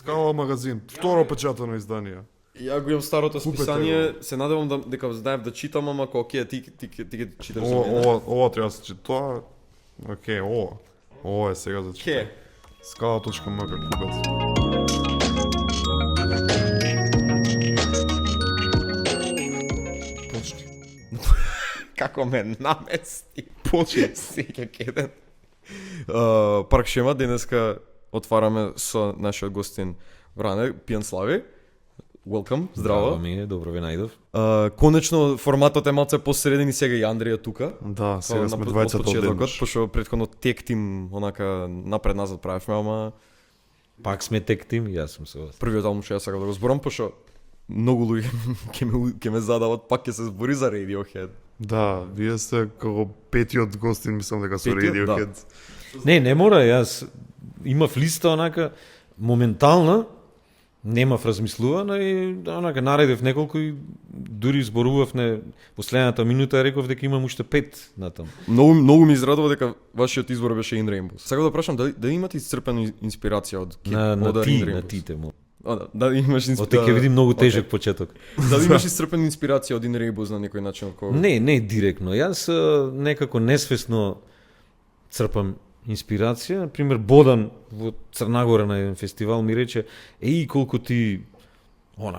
Скала магазин, второ печатано издание. Ја го имам старото Купете списание, го. се надевам дека знаев да читам, ама ако окей, ти ги читаш за мене. Ова треба да се чита. Тоа окей, ова. Ова е сега за читање. Ке. Скала.мк купец. Почни. Како ме намести. Почни. Сеќа кеден. Парк Шема денеска отвараме со нашиот гостин Вране, Пијан Слави. Welcome, здраво. ми е, добро ви најдов. Конечно форматот е малце посреден и сега и Андрија тука. Да, сега сме Од двајцата почетокот, одеднаш. пошто претходно тек тим онака напред назад правевме, ама Пак сме тек тим, јас сум со вас. првиот албум што ја сакам да го зборам, пошто многу луѓе ќе ме задават, пак ќе се збори за Radiohead. Да, вие сте како петиот гостин, мислам дека со Петиот, Radiohead. Не мора, јас имав листа онака моментална, немав размислувана и онака наредев неколку и дури зборував не последната минута реков дека имам уште 5 натаму. Многу ми израдува дека вашиот избор беше In Rainbows. Сакам да прашам дали имате исцрпена инспирација од На од ти, In на Rainbows? тите му. Да, имаш Оте ќе види многу тежок почеток. Дали имаш исцрпена инспирација од In Rainbows на некој начин од кога? Не директно. Јас некако несвесно црпам инспирација. Например, Бодан во Црнагора на еден фестивал ми рече: "Еј, колку ти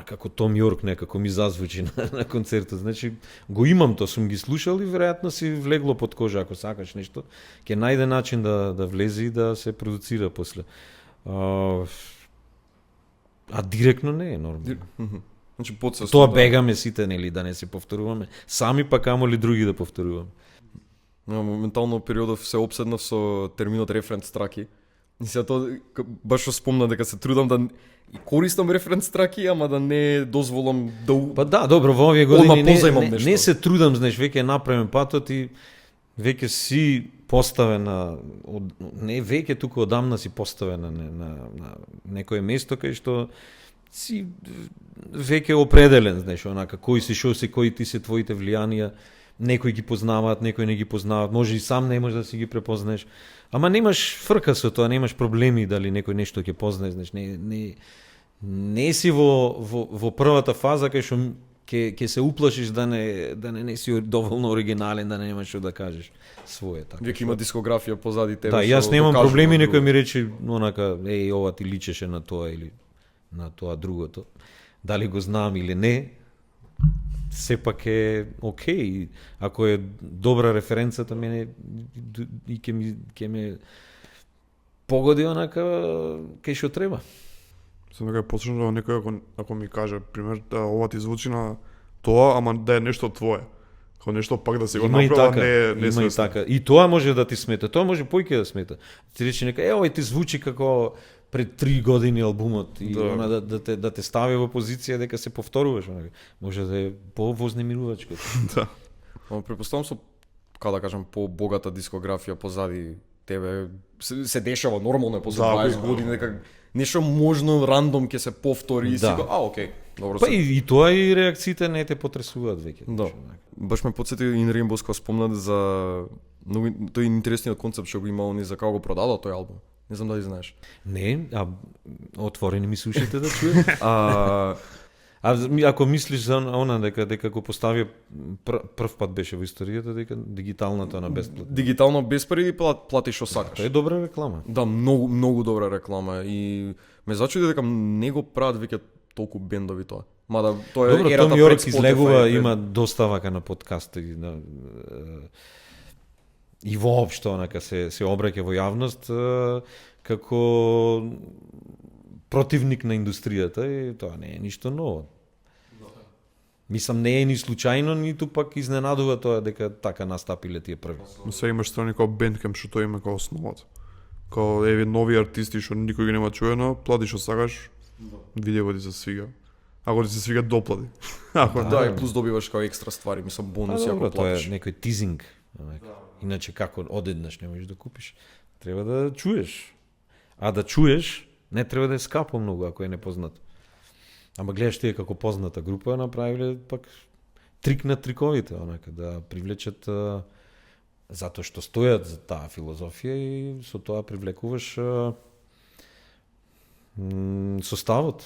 како Том Јорк некако ми зазвучи на концертот." Значи, го имам тоа, сум ги слушал и веројатно си влегло под кожа, ако сакаш нешто, ќе најде начин да влезе и да се продуцира после. А директно не е нормално. Значи подсвесно. Тоа бегаме сите, нели, да не се повторуваме. Сами па камоли други да повторуваме. Моментално периодов се обседнав со терминот референц траки. И сега тоа баш што спомна дека се трудам да користам референц траки, ама да не дозволам да Па да, добро, во овие години позајмам нешто. не се трудам, знаеш, веќе е направен патот и веќе си поставена, не веќе туку одамна си поставена на некое место кај што си веќе определен, знаеш, онака кои си, шо си, кои ти се твоите влијанија, некои ги познаваат, некои не ги познаваат, може и сам не можеш да си ги препознаеш. Ама немаш фрка со тоа, немаш проблеми дали некој нешто ќе познае, знаеш, не си во првата фаза кај што ќе се уплашиш да не си доволно оригинален, да немаш што да кажеш свое така. Веќе има дискографија позади тебе. Да, што јас немам докажува проблеми, друго. некој ми рече онака, еј, ова ти личеше на тоа или на тоа другото. Дали го знам или не, сепак е окей. Ако е добра референцата, мене и ќе ме погоди онака кај што треба. Сам дека почнам да некој ако ми каже, пример, да ова ти звучи на тоа, ама да е нешто твое. Како нешто пак да се го Има и направи, така, не има и свесно. така. И тоа може да ти смета, тоа може поиќе да смета. Ти рече нека, овој ти звучи како пред 3 години албумот и Да. она да те стави во позиција дека се повторуваш, онака. Може да е повознемирувачко. Да. Ама претпоставам со, како да кажам, по-богата дискографија позади тебе се дешава нормално е после Да, 20 да. години дека нешто можно рандом ќе се повтори и си Да. го, окей, добро Па се. и тоа и реакциите не те потресуваат веќе. Да. Баш ме потсети In Rainbows кога спомнат за многу тој интересниот концепт што го има они за како го продадо тој албум. Не знам дали знаеш. Не, отворени ми слушате да чуе. А Ако мислиш за она дека го поставија прв пат беше во историјата дека дигиталната на бесплатно. дигитално без пари плати што сакаш. Тоа е добра реклама. Да, многу добра реклама и ме зачуди дека не го прават веќе толку бендови тоа. Мада тоа е Добро, ерата Том пред Јорк Spotify, излегува, пред- има доста вака на подкасти и воопшто онака се обраќа во јавност како противник на индустријата и тоа не е ништо ново. Мислам, не е ни случајно, ниту пак изненадува тоа дека така настапиле тие први. Но сега имаш страни како Bandcamp што тоа има како основата. Као еве нови артисти што никој ги нема чуено, плати што сакаш, видео ти се свига. Ако ти се свига, доплати. Ако Да, и плюс добиваш како екстра ствари, мислам бонуси ако Тоа е платиш. некој тизинг. Иначе како одеднаш не можеш да купиш. Треба да чуеш. А да чуеш, не треба да е скапо многу ако е непознато. Ама гледаш тие како позната група направиле пак трик на триковите, онака да привлечат затоа што стојат за таа филозофија и со тоа привлекуваш составот.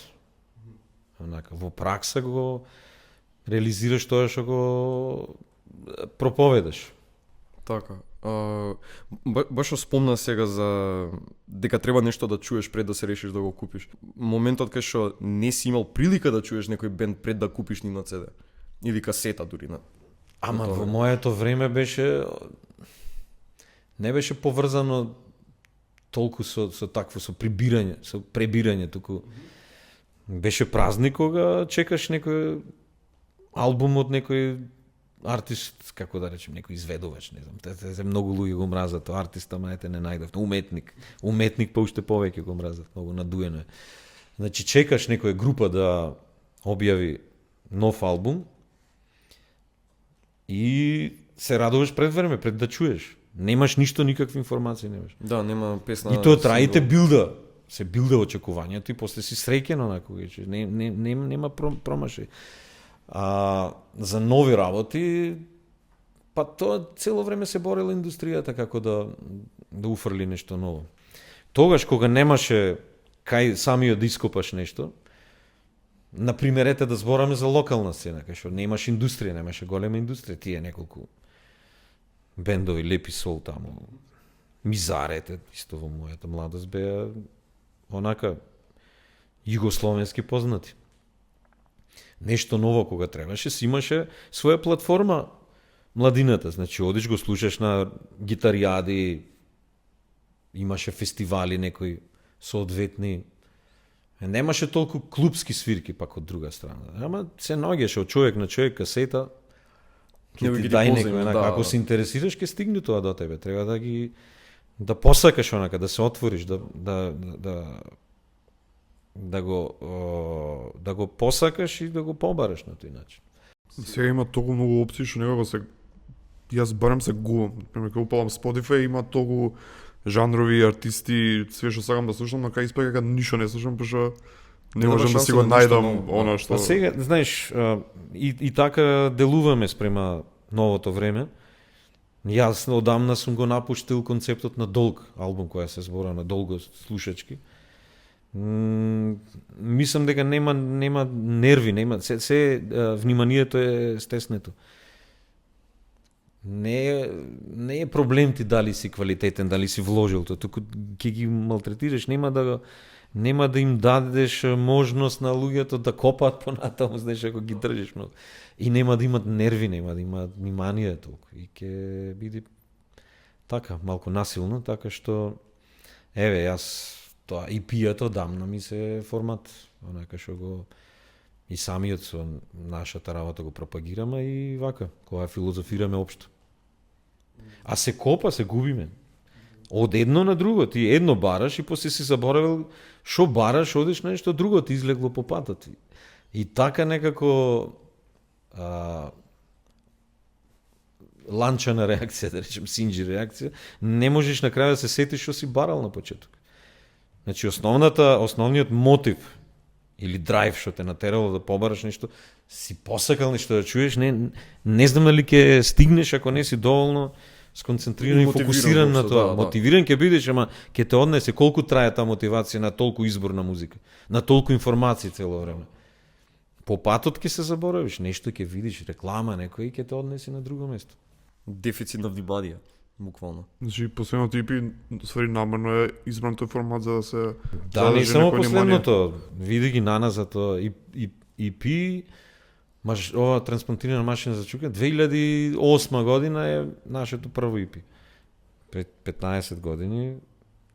Онака, во пракса го реализираш тоа што го проповедаш. Така. Баш спомна сега за дека треба нешто да чуеш пред да се решиш да го купиш. Моментот кај што не си имал прилика да чуеш некој бенд пред да купиш ни на CD или касета дури на. Ама во моето време беше не беше поврзано толку со такво со пребирање, туку беше празник кога чекаш некој албум од некој артист, како да речем, некој изведувач, не знам. Те многу луѓе го мразат, артиста мајте не најдов. Уметник па уште повеќе го мразат, многу надуено е. Значи чекаш некоја група да објави нов албум и се радуваш пред време, пред да чуеш. Немаш ништо, никакви информации немаш. Да, нема песна. И тоа траите билда. Се билда очекувањето и после си среќен онако, нема промашај. За нови работи, па тоа цело време се борела индустријата како да уфрли нешто ново. Тогаш кога немаше кај самиот да ископаш нешто, например, ете да збораме за локална сцена, кај што немаше индустрија, немаше голема индустрија, тие неколку бендови, Лепи Сол таму, Мизарете, исто во мојата младост беа онака југословенски познати. Нешто ново кога требаше, си имаше своја платформа младината, значи одиш го слушаш на гитаријади, имаше фестивали некои соодветни. Немаше толку клубски свирки пак од друга страна. Ама се наоѓаше од човек на човек касета. Ќе ти дај некој, ако се интересираш ќе стигне тоа до тебе. Треба да посакаш онака, да се отвориш, да го посакаш и да го побараш на тој начин. Сега има толку многу опции што некако се јас барем се губам. Например, кога упалам Spotify има толку жанрови, артисти, све што сакам да слушам, но кај испака кога ништо не слушам, пошто не можам да си го најдам она што. Па сега, знаеш, и така делуваме спрема новото време. Јас одамна сум го напуштил концептот на долг албум, која се збора на долго слушачки. Мислам дека нема нерви, нема се вниманието е стеснето. Не е проблем ти дали си квалитетен, дали си вложил тоа, туку ќе ги малтретираш, нема да им дадеш можност на луѓето да копаат понатаму, знаеш, ако ги држиш многу. И нема да имат нерви, нема да имат внимание толку. И ќе биде така, малку насилно, така што еве, јас тоа EP-ето дамна ми се формат, онака што го и самиот со нашата работа го пропагираме и вака, кога филозофираме општо. А се копа, се губиме. Од едно на друго, ти едно бараш и после си заборавил што бараш, одиш на нешто друго, ти излегло по патот. И така некако ланчана реакција, да речем, синџи реакција, не можеш на крај да се сетиш што си барал на почеток. Значи, основниот мотив или драйв што те натерало да побараш нешто, си посакал нешто да чуеш, не знам дали ќе стигнеш ако не си доволно сконцентриран и фокусиран на тоа. Мотивиран ќе бидеш, ама ќе те однесе колку трае таа мотивација на толку избор на музика, на толку информации цело време. По патот ќе се заборавиш, нешто ќе видиш, реклама некој ќе те однесе на друго место. Дефицит на внимание, буквално. Значи последното EP ствари намерно е избран тој формат за да се да, не само последното, види ги наназад тоа EP, ова трансплантирана машина за чука, 2008 година е нашето прво EP. Пред 15 години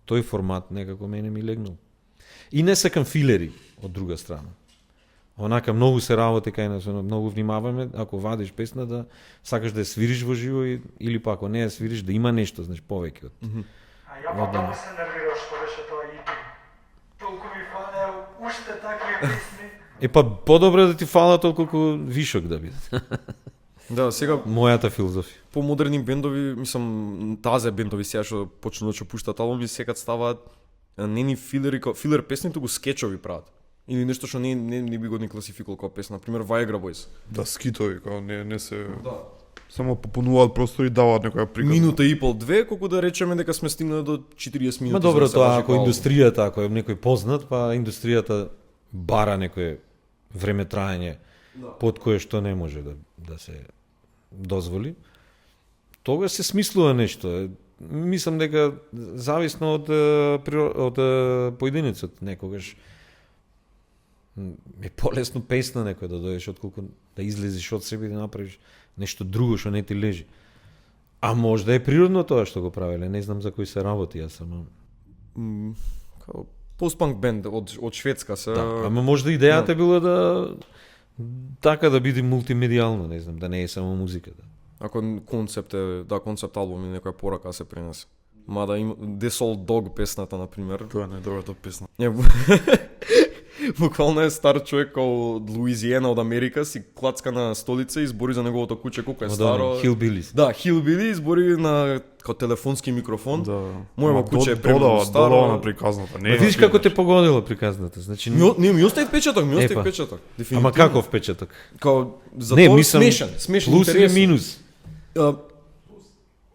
тој формат некако мене ми легнал. И не сакам филери од друга страна. Онака многу се работи кај нас, многу внимаваме, ако вадиш песна да сакаш да ја свириш во живо или па ако не ја свириш да има нешто, знаеш, повеќе од. А ја потоа се нервираш што беше тоа EP. Толку ми фалеа уште такви песни. Па подобро да ти фала толку колку вишок да биде. Да, сега мојата филозофија. По модерни бендови, мислам, тазе бендови сега што почнуваат да пуштаат албуми, секад ставаат не ни филер песни, туку скечови прават. Или нешто што не би го ни класификувал како песна, на пример Viagra Boys. Да, скитови, као не се... Да. Само попунуваат простори и даваат некоја приказна. Минута и пол, две, колку да речеме дека сме стигнали до 40 минути. Ма добро, за да се тоа лажи ако као индустријата, ако е некој познат, па индустријата бара некое време траење под кое што не може да се дозволи. Тогаш се смислува нешто. Мислам дека зависно од поединецот некогаш е полесно песна некој да дојдеш отколку да излезеш од себе и да направиш нешто друго што не ти лежи. А може да е природно тоа што го правеле, не знам за кој се работи, јас сам. као пост-панк бенд од Шведска се. Да, ама може да идејата била да така да биде мултимедијално, не знам, да не е само музика. Да. Ако концепт е, да, концепт албум или некоја порака се пренесе. Мада има The Soul Dog песната, например. Тоа е најдобрата песна. Буквално е стар човек као од Луизиена од Америка, си клацка на столица и збори за неговото куче колку е старо. Хилбилис. Да, Hillbilly збори на као телефонски микрофон. Да. Мојот куче е премногу старо. Додава на приказната. Не, Видиш како те погодила приказната. Значи Ми остави печаток, ми остави Епа. печаток. Ама каков печаток? Као за Не, тоа мислам, смешен, плюс или интересен. минус?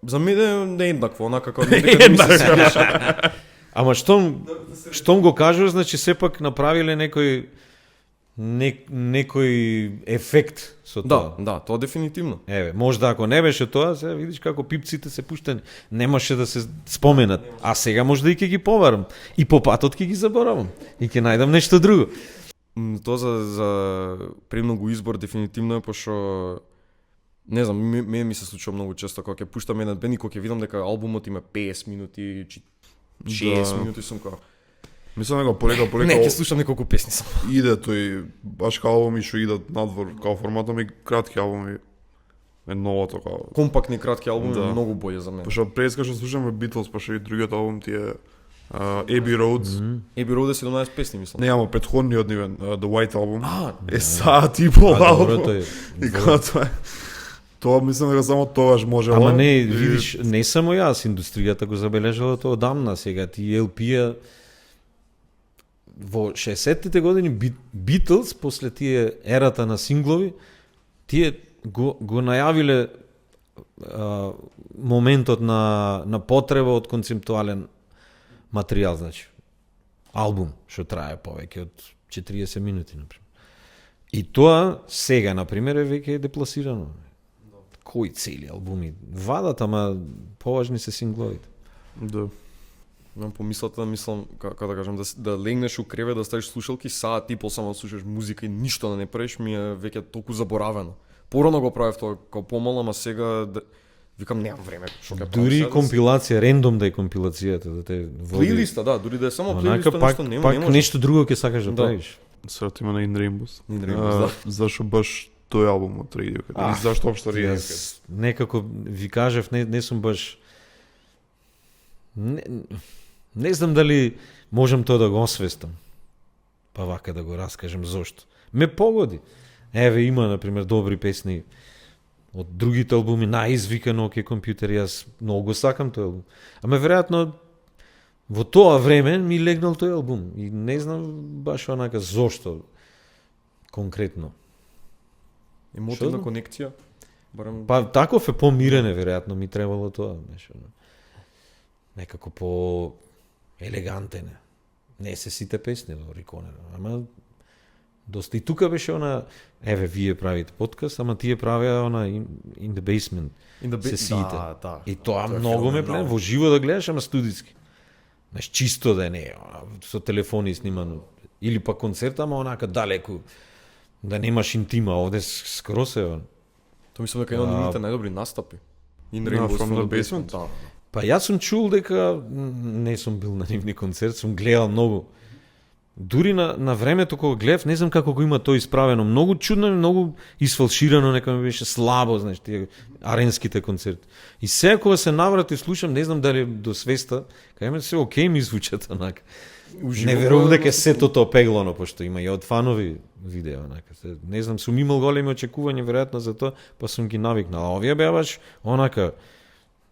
За мене не е еднакво, онака како дека ми се смешен. Ама штом го кажуваш, значи сепак направиле некој ефект со тоа. Да, тоа дефинитивно. Еве, можда ако не беше тоа, сега видиш како пипците се пуштени, немаше да се споменат. А сега можда и ќе ги поварам. И по патот ќе ги заборавам. И ќе најдам нешто друго. Тоа за премногу избор дефинитивно е, пошто не знам, мене ми се случува многу често кога ќе пуштам еден бенд и кога ќе видам дека албумот има 50 минути, 60 минути сум као. Мислам дека полека Не, ќе слушам неколку песни само. иде тој баш као албуми што идат надвор, као форматот ми кратки албуми е новото као. Компактни кратки албуми Да. многу боље за мене. Пошто преска што слушаме Beatles, пошто и другиот албум ти е Abbey Roads. Еби Роуд е 17 песни, мислам. Не, ама претходниот нивен, The White Album. А, Е саат и пол А, добро, албум. тој И кога тоа е. Тоа мислам дека само тогаш можела. Ама не, И- видиш, не само јас, индустријата го забележала тоа одамна, сега ти LP-ја во 60-тите години Beatles, после тие ерата на синглови, тие го најавиле моментот на потреба од концептуален материјал, значи албум што трае повеќе од 40 минути, например. И тоа сега, например, е веќе депласирано. Кои цели албуми вадат, ама поважни се сингловите. Да. Имам помислата, мислам, како да кажам, да легнеш у кревет, да ставиш слушалки, саат и пол само да слушаш музика и ништо да не правиш, ми е веќе толку заборавено. Порано го правев тоа како помал, ама сега викам немам време, што ќе правам Дури сега, компилација, рендом да е компилацијата, да те води. плейлиста, да, дури да е само Онака плейлиста, пак, нешто нема, пак не може. нешто друго ќе сакаш да Да. правиш. Срат има на In Rainbows. In Rainbows, да. Зашо баш тој албум од Radiohead? Или зашто општо Radiohead? Јас некако ви кажав, не сум баш не знам дали можам тоа да го освестам. Па вака да го раскажем зошто. Ме погоди. Еве има например добри песни од другите албуми, најизвикано OK компјутер, јас многу го сакам тој албум. Ама веројатно во тоа време ми легнал тој албум и не знам баш онака зошто конкретно. Емотивна Што? конекција. Барем Па таков е помирене, веројатно ми требало тоа, нешто. Некако по елегантен. Не се сите песни во Риконер, ама доста и тука беше она, еве вие правите подкаст, ама тие правеа она in the basement. сесиите. Да. И тоа Тоа е многу ме феноменално. плен, во живо да гледаш, ама студиски. Знаеш, чисто да не е, со телефони снимано. Или па концерт, ама онака далеку, да немаш интима, овде скрос е. Тоа мислам дека е еден од нивните најдобри настапи. In Да, Rainbows From the Basement? Да. Па јас сум чул дека не сум бил на нивни концерт, сум гледал многу. Дури на времето кога гледав, не знам како го има тоа исправено. Многу чудно и многу исфалширано, нека ми беше слабо, знаеш, тие аренските концерти. И сега кога се наврати слушам, не знам дали до свеста, кај се окей ми звучат онака. Не верувам дека е сето пеглано, пошто има и од фанови видео, онака. Не знам, сум имал големи очекувања веројатно за тоа, па сум ги навикнал. А овие беа баш онака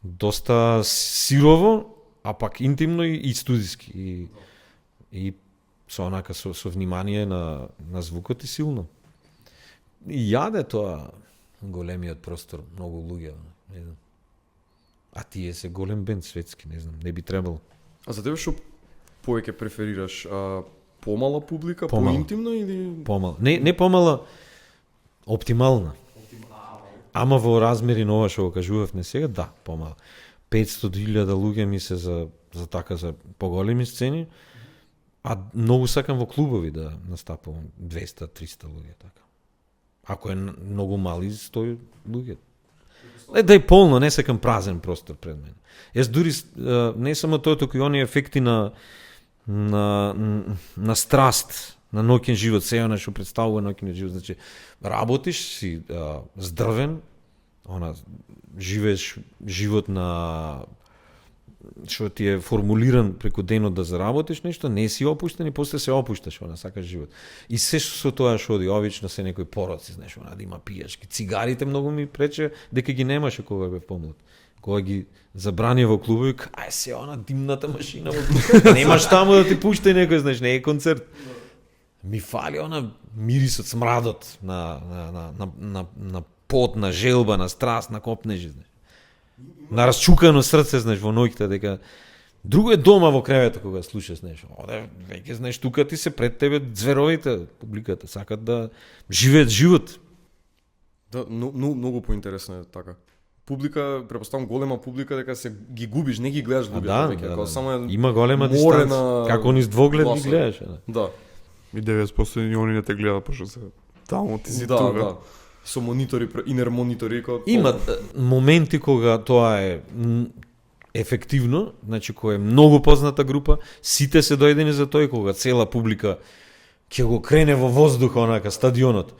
доста сирово, а пак интимно и студиски. И со онака со внимание на звукот и силно. И јаде тоа големиот простор, многу луѓе, не знам. А тие се голем бенд светски, не знам, не би требало. А за тебе што повеќе преферираш? Помала публика, Помала. поинтимна или Помала. Не помала, оптимална. Ама во размери на ова што го кажувавме сега, да, помала. 500.000 луѓе ми се за така за поголеми сцени, а многу сакам во клубови да настапувам 200-300 луѓе така. Ако е многу мали 100 луѓе. Да е полно, не сакам празен простор пред мене. Јас дури не само тоа, туку и оние ефекти на страст, на ноќен живот, сега што представува ноќен живот, значи работиш си здрвен, живееш живот на што ти е формулиран преку денот да заработиш нешто, не си опуштен и после се опушташ, сакаш живот. И се што со тоа што оди, обично се некои пороци, знаеш, да има пијачки. Цигарите многу ми прече дека ги немаше кога бев помлад. Кога ги забрани во клубови, ај се димната машина во клуб. Немаш таму да ти пушти некој, знаеш, не е концерт. Ми фали мирисот, смрадот на пот, на желба, на страст, на копнежи, знаеш. На расчукано срце, знаеш, во ноќта, дека друго е дома во креветот кога слушаш, знаеш. Оде, веќе знаеш, тука ти се пред тебе зверовите, публиката, сакат да живеат живот. Да, многу поинтересно е така. Публика, препоставам голема публика, дека се ги губиш, не ги гледаш луѓето веќе, како само е има голема дистанца. Како низ двоглед ги гледаш, да. И 90% они не те гледаат, пошто се таму ти си да, тука. Да. Со монитори, инер монитори, има моменти кога тоа е ефективно, значи кога е многу позната група, сите се дојдени за тоа, кога цела публика ќе го крене во воздух онака стадионот.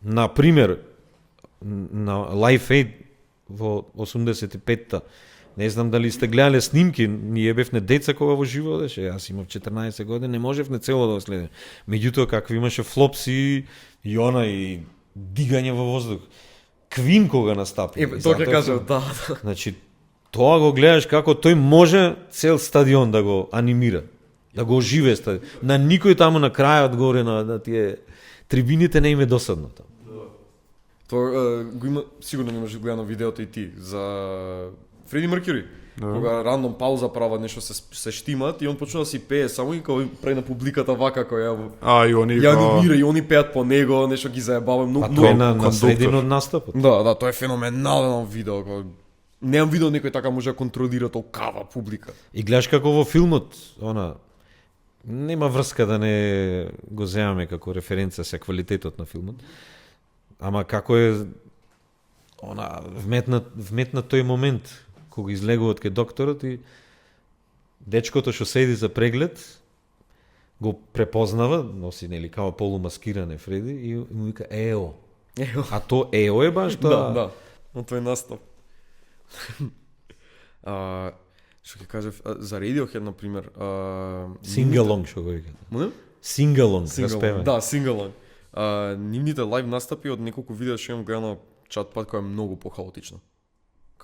На пример, на Live Aid во 85-та, не знам дали сте гледале снимки, ние бевме деца кога во живо одеше, јас имав 14 години, не можевме цело да го следиме. Меѓутоа какви имаше флопси и дигање во воздух. Квин кога настапи. Тоа ќе кажам, да. Значи, тоа го гледаш како тој може цел стадион да го анимира, да го оживе стадион. На никој таму на крајот горе на тие трибините не им е досадно таму. Тоа го има, сигурно немаш гледано видеото и ти за Фреди Меркюри. Кога рандом пауза прават нешто се штимат и он почнува да си пее само и кога прави на публиката вака која и они ја анимира и они пеат по него, нешто ги заебава многу. Тоа е на средино од настапот. Да, тоа е феноменално видео. Немам видео некој така може да контролира толкава публика. И гледаш како во филмот, нема врска да не го земаме како референца се квалитетот на филмот. Ама како е вметнат тој момент кога излегуваат кај докторот и дечкото што седи за преглед го препознава, носи нели као полумаскиране Фреди и му вика ео. А то ео е баш тоа. Да, но тој настап. Што ќе кажев за Radiohead на пример, Sing-along што го вика. Моне? Sing-along, распевање. Да, sing-along. Нивните лайв настапи од неколку видеа што имам гледано чат-пат која е многу похаотична.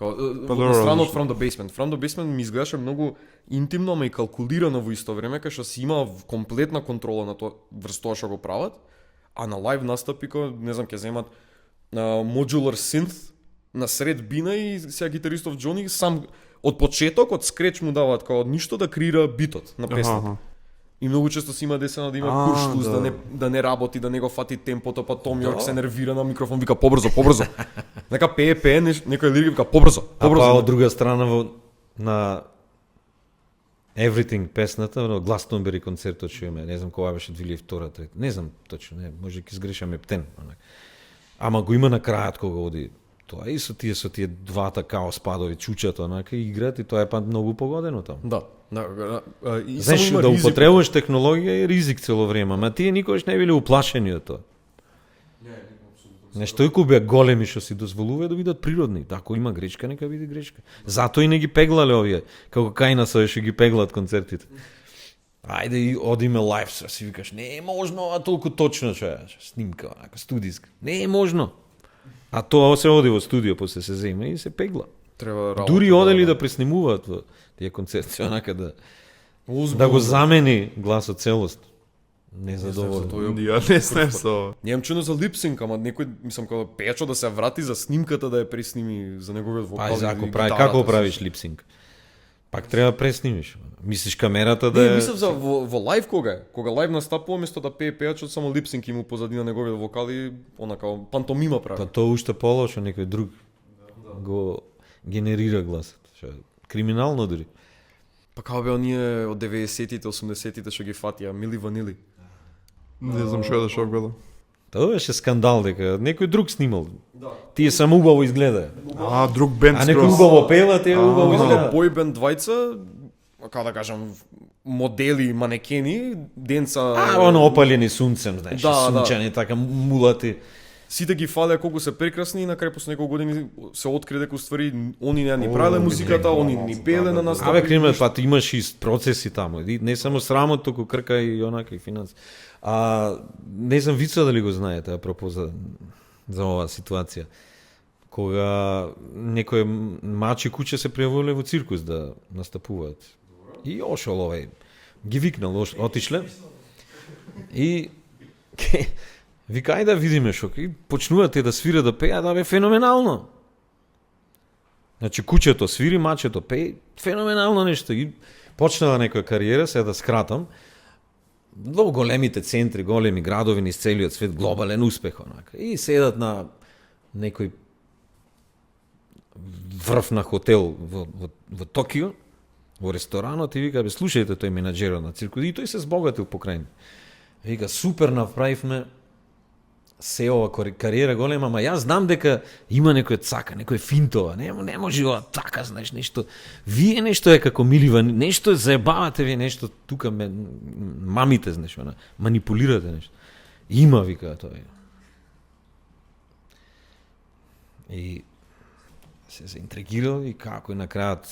На страна од From the Basement. From the Basement ми изгледаше многу интимно, ама и калкулирано во исто време, кај што си има комплетна контрола на тоа врз тоа што го прават, а на лайв настапи не знам ќе земат modular synth на сред бина и сега гитаристов Џони сам од почеток, од скреч му даваат од ништо да креира битот на песната. И многу често си има десено да има куршлуз, да не работи, да не го фати темпото, па Том Јорк се нервира на микрофон, вика побрзо. Нека пее, некој лирик вика побрзо. А па од друга страна на Everything песната, на Гластонбери концертот што има, не знам кога беше 2002-та, не знам точно, може ќе изгрешам ептен. Ама го има на крајот кога оди тоа и со тие двата као спадови чучат онака и играат и тоа е па многу погодено таму. Да. Знаеш, да употребуваш технологија е ризик цело време, ама тие никогаш не биле уплашени од тоа. Нешто кои беа големи што си дозволува да бидат природни. Ако има грешка, нека биде грешка. Затоа и не ги пеглале овие, како Кајна со што ги пеглат концертите. Ајде и одиме лайв, си викаш, не е можно, а толку точно што е, снимка, онака, студиска. Не е можно. А тоа се оди во студио, после се зема и се пегла. Дури одели да преснимуваат во тие концерти, онака да го замени гласот целост. незадоволен. Ја не знаем со. Немам чудно за липсинг, ама некој, мислам, кога пејачот да се врати за снимката да ја пресними за неговиот вокал. Па, или ако гитарата, како правиш липсинг? Пак треба да преснимиш. Мислиш камерата да Не, е... мислам за во лайв кога е. Кога лайв настапува, место да пее пејачот, само липсинг има позадина неговиот вокал и онака пантомима прави. Па тоа уште полошо, некој друг го генерира гласот. Што е криминално дури. Па како бе оние од 90-тите, 80-тите што ги фатија, Мили Ванили. Не знам што да било. Тоа беше скандал дека некој друг снимал. Тие само убаво изгледа. Друг бенд А некој убаво пела, тие убаво Мислам изгледа. да бојбенд двајца, како да кажам, модели, манекени, денца... Оно опалени сунцем, знаеш, Да, сунчани, така мулати. Сите ги фалеа колку се прекрасни и на крај после неколку години се откри дека уствари они не ни правеле музиката, они ни пееле на настапи. Абе, Криме, па ти имаш и процеси таму. И не само срамот, туку крка и онака и финанси. Не знам Вица дали го знаете, апропо за оваа ситуација. Кога некој мачи куќе се пријавиле во циркус да настапуваат. И ошол овај, ги викнал, отишле. И вика, ајде да видиме шо. И почнуваат да свират да пеат, да бе феноменално. Значи куќето свири, мачето пее, феноменално нешто. И почнала некоја кариера, сега да скратам, во големите центри, големи градови низ целиот свет, глобален успех онака. И седат на некој врв на хотел во Токио, во ресторанот и вика, бе, слушајте тој менаџерот на циркус, и тој се збогатил покрај. Вика, супер направивме се ова кариера голема, ама јас знам дека има некој цака, некој финтова, не може ова така, знаеш, нешто. Вие нешто е како Милива, нешто заебавате вие нешто тука мамите, знаеш, манипулирате нешто. Има, вика тоа. И се заинтригирал и како и на крајот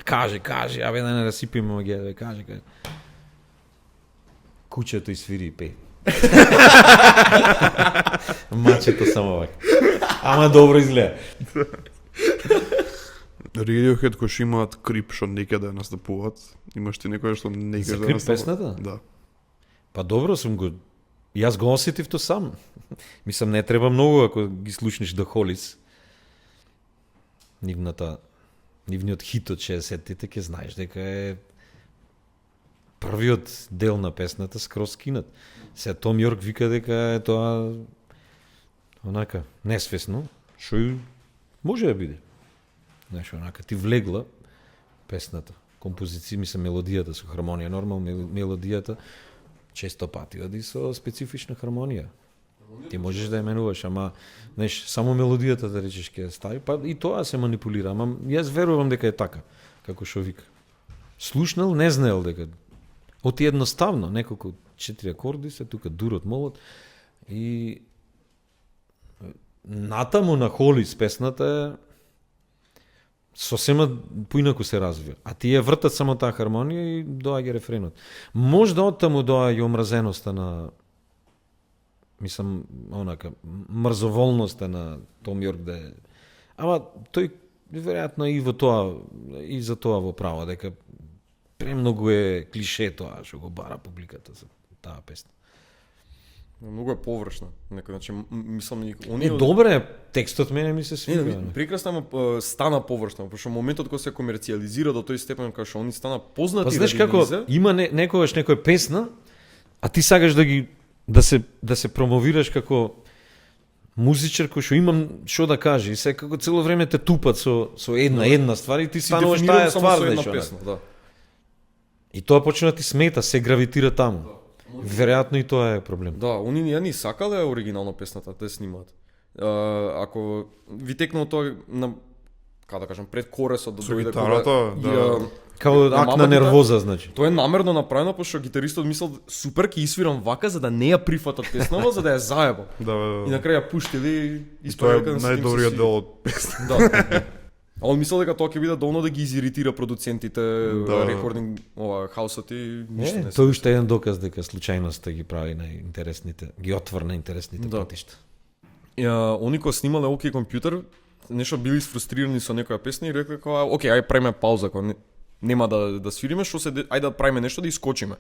каже, абе да не расипиме магија, каже. Куќето и свири и пее. Мачето само вака. Ама добро изгледа. Radiohead кој што имаат крип што некаде настапуваат. Имаш ти некој што некаде За крип песната? Да. Па добро сум го... Јас го осетив то сам. Мислам, не треба многу ако ги слушнеш The Hollies. Нивниот хит од 60-тите, ќе знаеш дека е првиот дел на песната скроз кинат. Сега Том Јорк вика дека е тоа онака несвесно, што и може да биде. Знаеш, онака ти влегла песната, композиција, мислам мелодијата со хармонија, нормално мелодијата често пати оди со специфична хармонија. Ти можеш да ја менуваш, ама знаеш, само мелодијата да речеш ќе стави, па и тоа се манипулира, ама јас верувам дека е така, како што вика. Слушнал, не знаел дека оти едноставно, неколку 4 акорди се тука дурот, молот и натаму на Холис песната е сосема поинаку се развива. А тие вртат само таа хармонија и доаѓа рефренот. Можда оттаму доаѓа омразеноста на мислам, онака, мрзоволноста на Том Јорк да е... Ама тој веројатно и во тоа, и за тоа во право, дека премногу е клише тоа што го бара публиката за таа песна. Многу е површна. Значи, мислам, Е, добре, текстот мене ми се свига. Не, прекрасно, ама стана површна, пошто моментот кога се комерцијализира до тој степен кога што они стана познати. Па знаеш како, има некогаш некоја песна, а ти сакаш да се промовираш како музичар кој што имам што да каже и секако цело време те тупат со една ствар и ти стануваш таа ствар песна, да. И тоа почна да ти смета, се гравитира таму. Веројатно и тоа е проблем. Да, они не сакале оригинално песната да снимаат. Ако ви текнало тоа на како да кажам пред коресот да дојде гитарата, да. Као ак на нервоза, значи. Тоа е намерно направено, пошто гитаристот мислел супер ќе свирам вака за да не ја прифатат песнава, за да ја заебам. Да. И на крај ја пуштили и Тоа е најдобриот дел од песната. Да. А он мислел дека тоа ќе биде доволно да ги изиритира продуцентите, рекординг, хаусот и ништо не се. Тоа уште еден доказ дека случајноста ги прави на интересните, ги отвора на интересните патишта. Они кои снимале OK компјутер, нешто били сфрустрирани со некоја песна и рекле дека окей, ај правиме пауза, кога нема да свириме, што се ајде да правиме нешто да искочиме.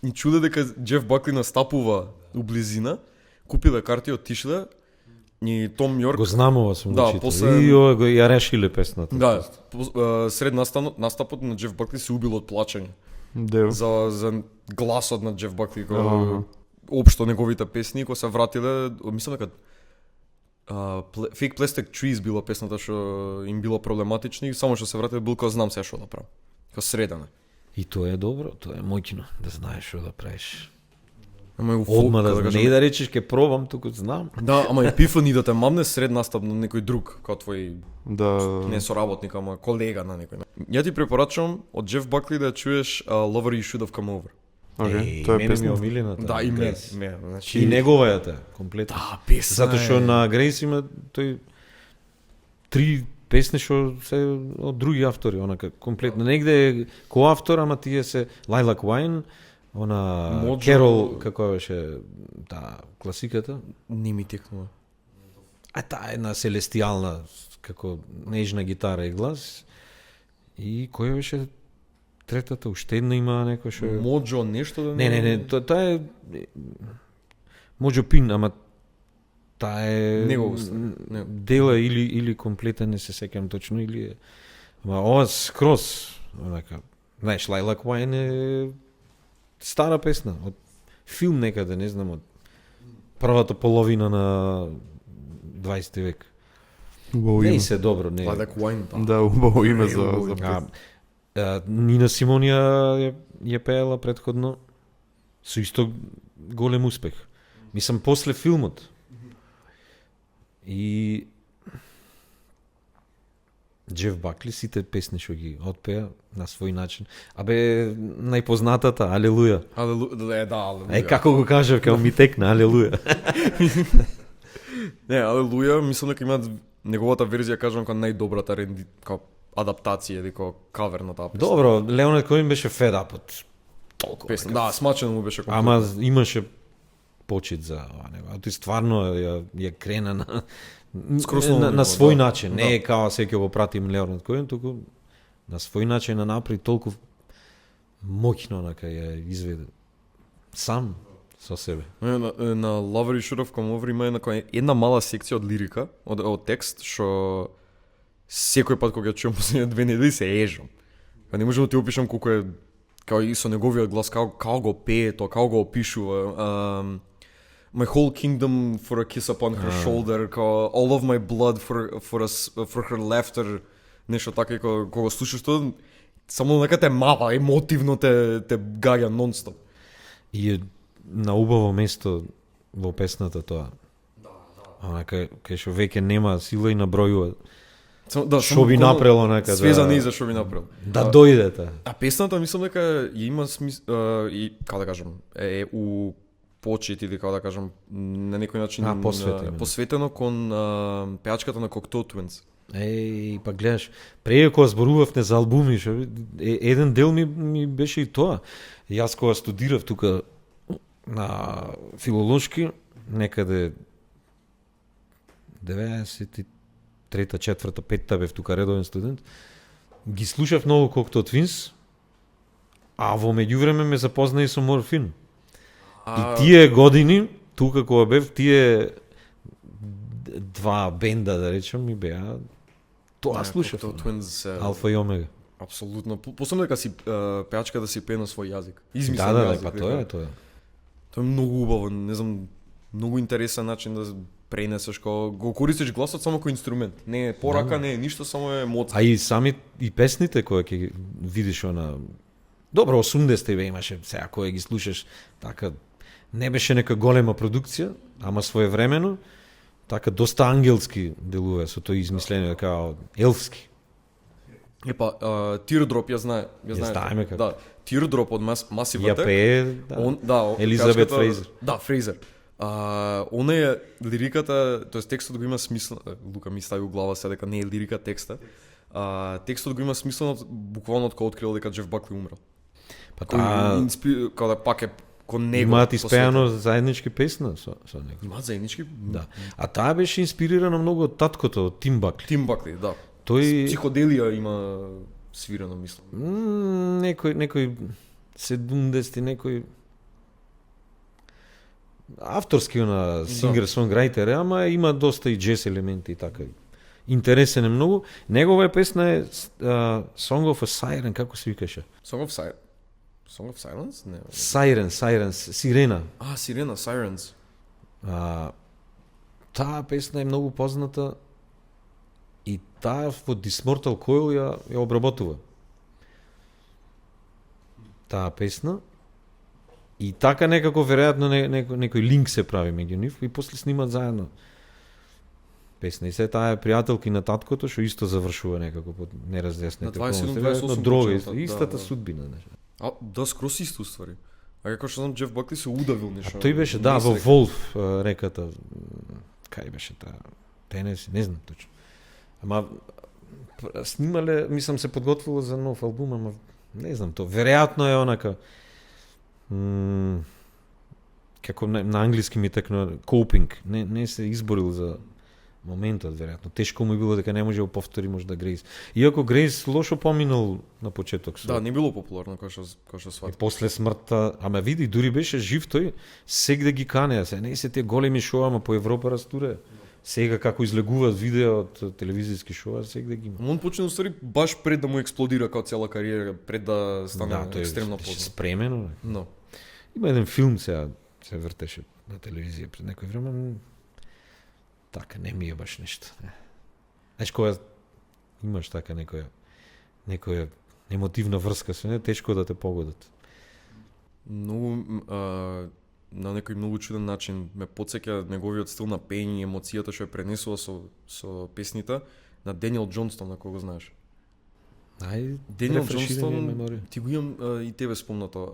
и чуде дека Джеф Бакли настапува у близина, купиле карти, отишле и Том Йорк Го знам ова сум Да, го читал. после- И ова го ја решиле песната. Да, сред настапот на Джеф Бакли се убил од плачење Де. за гласот на Джеф Бакли, Ага. општо неговите песни, кога се вратиле, мислам дека Fake Plastic Trees била песната што им била проблематична и само што се вратиле бил кога знам се што да правам. Кога средане. И тоа е добро, тоа е моќно, да знаеш што да правиш. Ама и у Одма фолк, да, кажам, не да речеш ке пробам, туку знам. Да, ама епифани да те мамне сред настап на некој друг, као твој Да. не соработник, ама колега на некој. Ја ти препорачувам од Джеф Бакли да чуеш Lover You Should Have Come Over. Окей, тоа е мене ми песна. е омилената. Да, и ме, Грейс. значи И неговата, комплетно. Да, песна. Затоа што на Грейс има тој 3 песни што се од други автори, онака комплетно. Негде е коавтор, ама тие се Lilac Wine, она Моджо- Керол, како беше таа класиката. не ми текнува. А таа е една селестијална, како нежна гитара и глас. И која беше третата? Уште една има некој што... Моджо нешто да Не, тоа е Моджо Пин, ама таа е Негово ствар, него. дела или комплетен, не се сеќам точно, или е... Ама ова скрос, онака, знаеш, Lilac Wine е стара песна, од филм некаде, не знам, од првата половина на 20 век. Убаво Не име. и се добро, не. Lilac Wine, да. Да, убаво име за убаво песна. Нина Симон ја пеела предходно со исто голем успех. Мислам после филмот. И Джеф Бакли сите песни што ги отпеа на свој начин. Абе најпознатата Алелуја. Алелуја. Е како го кажав, како ми текна Алелуја. Не, Алелуја, мислам дека имаат неговата верзија, кажам, како најдобрата како адаптација или како кавер на таа песна. Добро, Леонард Коин беше фед ап од толку. Песна. Да, смачено му беше Ама имаше почит за ова него. А тој стварно ја крена на Скросно на него, свој да. начин, не е као се ќе го пратим Леонард Коин, туку на свој начин на направи толку моќно нака ја изведе сам со себе. На Lover You Should Have Come Over има една мала секција од лирика, од текст, што секој пат кога ја чуам последните 2 недели се ежам. Не можам да ти опишам колку е као и со неговиот глас, као го пее тоа, као го опишува. My whole kingdom for a kiss upon her shoulder, као all of my blood for her laughter, нешто така, кога го слушаш тоа, само нека те мава, емотивно те гаѓа нон-стоп. И е на убаво место во песната тоа. Онака, кај што веќе нема сила и набројува. Што би направил онака свезани за што би направил. Да дојде таа. А песната мислам дека ја има и како да кажам, е у почит или како да кажам на некој начин посветено кон пеачката на Cocteau Twins. Еј, па гледаш, преја кога зборувавте за албуми, што еден дел ми беше и тоа. Јас кога студирав тука на филолошки, некаде 93-та, 4-та, 5-та бев тука редовен студент, ги слушав многу Cocteau Twins, а во меѓувреме ме запозна и со Морфин. И тие години, тука кога бев, тие два бенда, да речем, ми беа тоа слушав. Cocteau Twins Алфа и Омега. апсолутно. Посебно дека си пеачка да си пее на свој јазик. Измислен Да, јазик, па дека. тоа е тоа. Тоа е многу убаво, не знам, многу интересен начин да пренесеш, кога го користиш гласот само како инструмент. Не е порака, не е ништо, само е емоција. А и сами и песните кои ќе ги видиш она добро 80-ти бе имаше, сега кои ги слушаш, така не беше нека голема продукција, ама своевремено, така доста ангелски делува со тој измислено како елфски. Епа, Teardrop ја знае, знаеме како. Да, Teardrop од Massive Ја Attack. пее, да, Елизабет пеачката- Фрейзер. Да, Фрейзер. Она е лириката, тоест текстот го има смисла, Лука ми стави у глава се дека не е лирика текста. Текстот го има смислено буквално од кога открил дека Джеф Бакли умрел. Па Кога да пак е кон него. имаат испеано заеднички песна со него. Имаат заеднички? Да. А таа беше инспирирана многу од таткото, од Тим Бакли. Тим Бакли, да. Тој Психоделија има свирено, мислам. некој 70-ти, некој авторски на сингер-сонграјтер, ама има доста и джез елементи и така. Интересен е многу. Негова песна е Song of a Siren, како се викаше? Song of Silence? Не. Siren, Сирена. Сирена, Sirens. Таа песна е многу позната и таа во Dismortal Coil ја обработува. Таа песна и така некако веројатно некој линк се прави меѓу нив и после снимат заедно песна. И се таа е пријателки на таткото што исто завршува некако под неразјаснети околности, но друга истата судбина. Да, скрос исто ствари. А како што знам, Джеф Бакли се удавил нешто. Тој беше во Волф реката. Кај беше таа? Тенеси, не знам точно. Ама снимале, мислам се подготвило за нов албум, ама не знам то. Веројатно е онака како на англиски ми текно coping. Не се изборил за моментот, веројатно. Тешко му било дека не може да повтори можда Грейс. Иако Грейс лошо поминал на почеток. Да, не било популарно како што сватам. И после смртта, ама види, дури беше жив тој, сегде ги канеа се. Не се тие големи шоа, ама по Европа растуре. Сега како излегуваат видео од телевизиски шоа, сегде ги има. Он почна устари баш пред да му експлодира како цела кариера, пред да стане екстремно познат. спремено. Но. Има еден филм сега се вртеше на телевизија пред некој време. Така, не ми е баш нешто. Знаеш, кога имаш така некоја емотивна врска со не, тешко да те погодат. Многу на некој многу чуден начин ме потсеќа неговиот стил на пеење и емоцијата што ја пренесува со песните на Даниел Џонстон, ако го знаеш. Даниел Џонстон, ти го имам и тебе спомнато.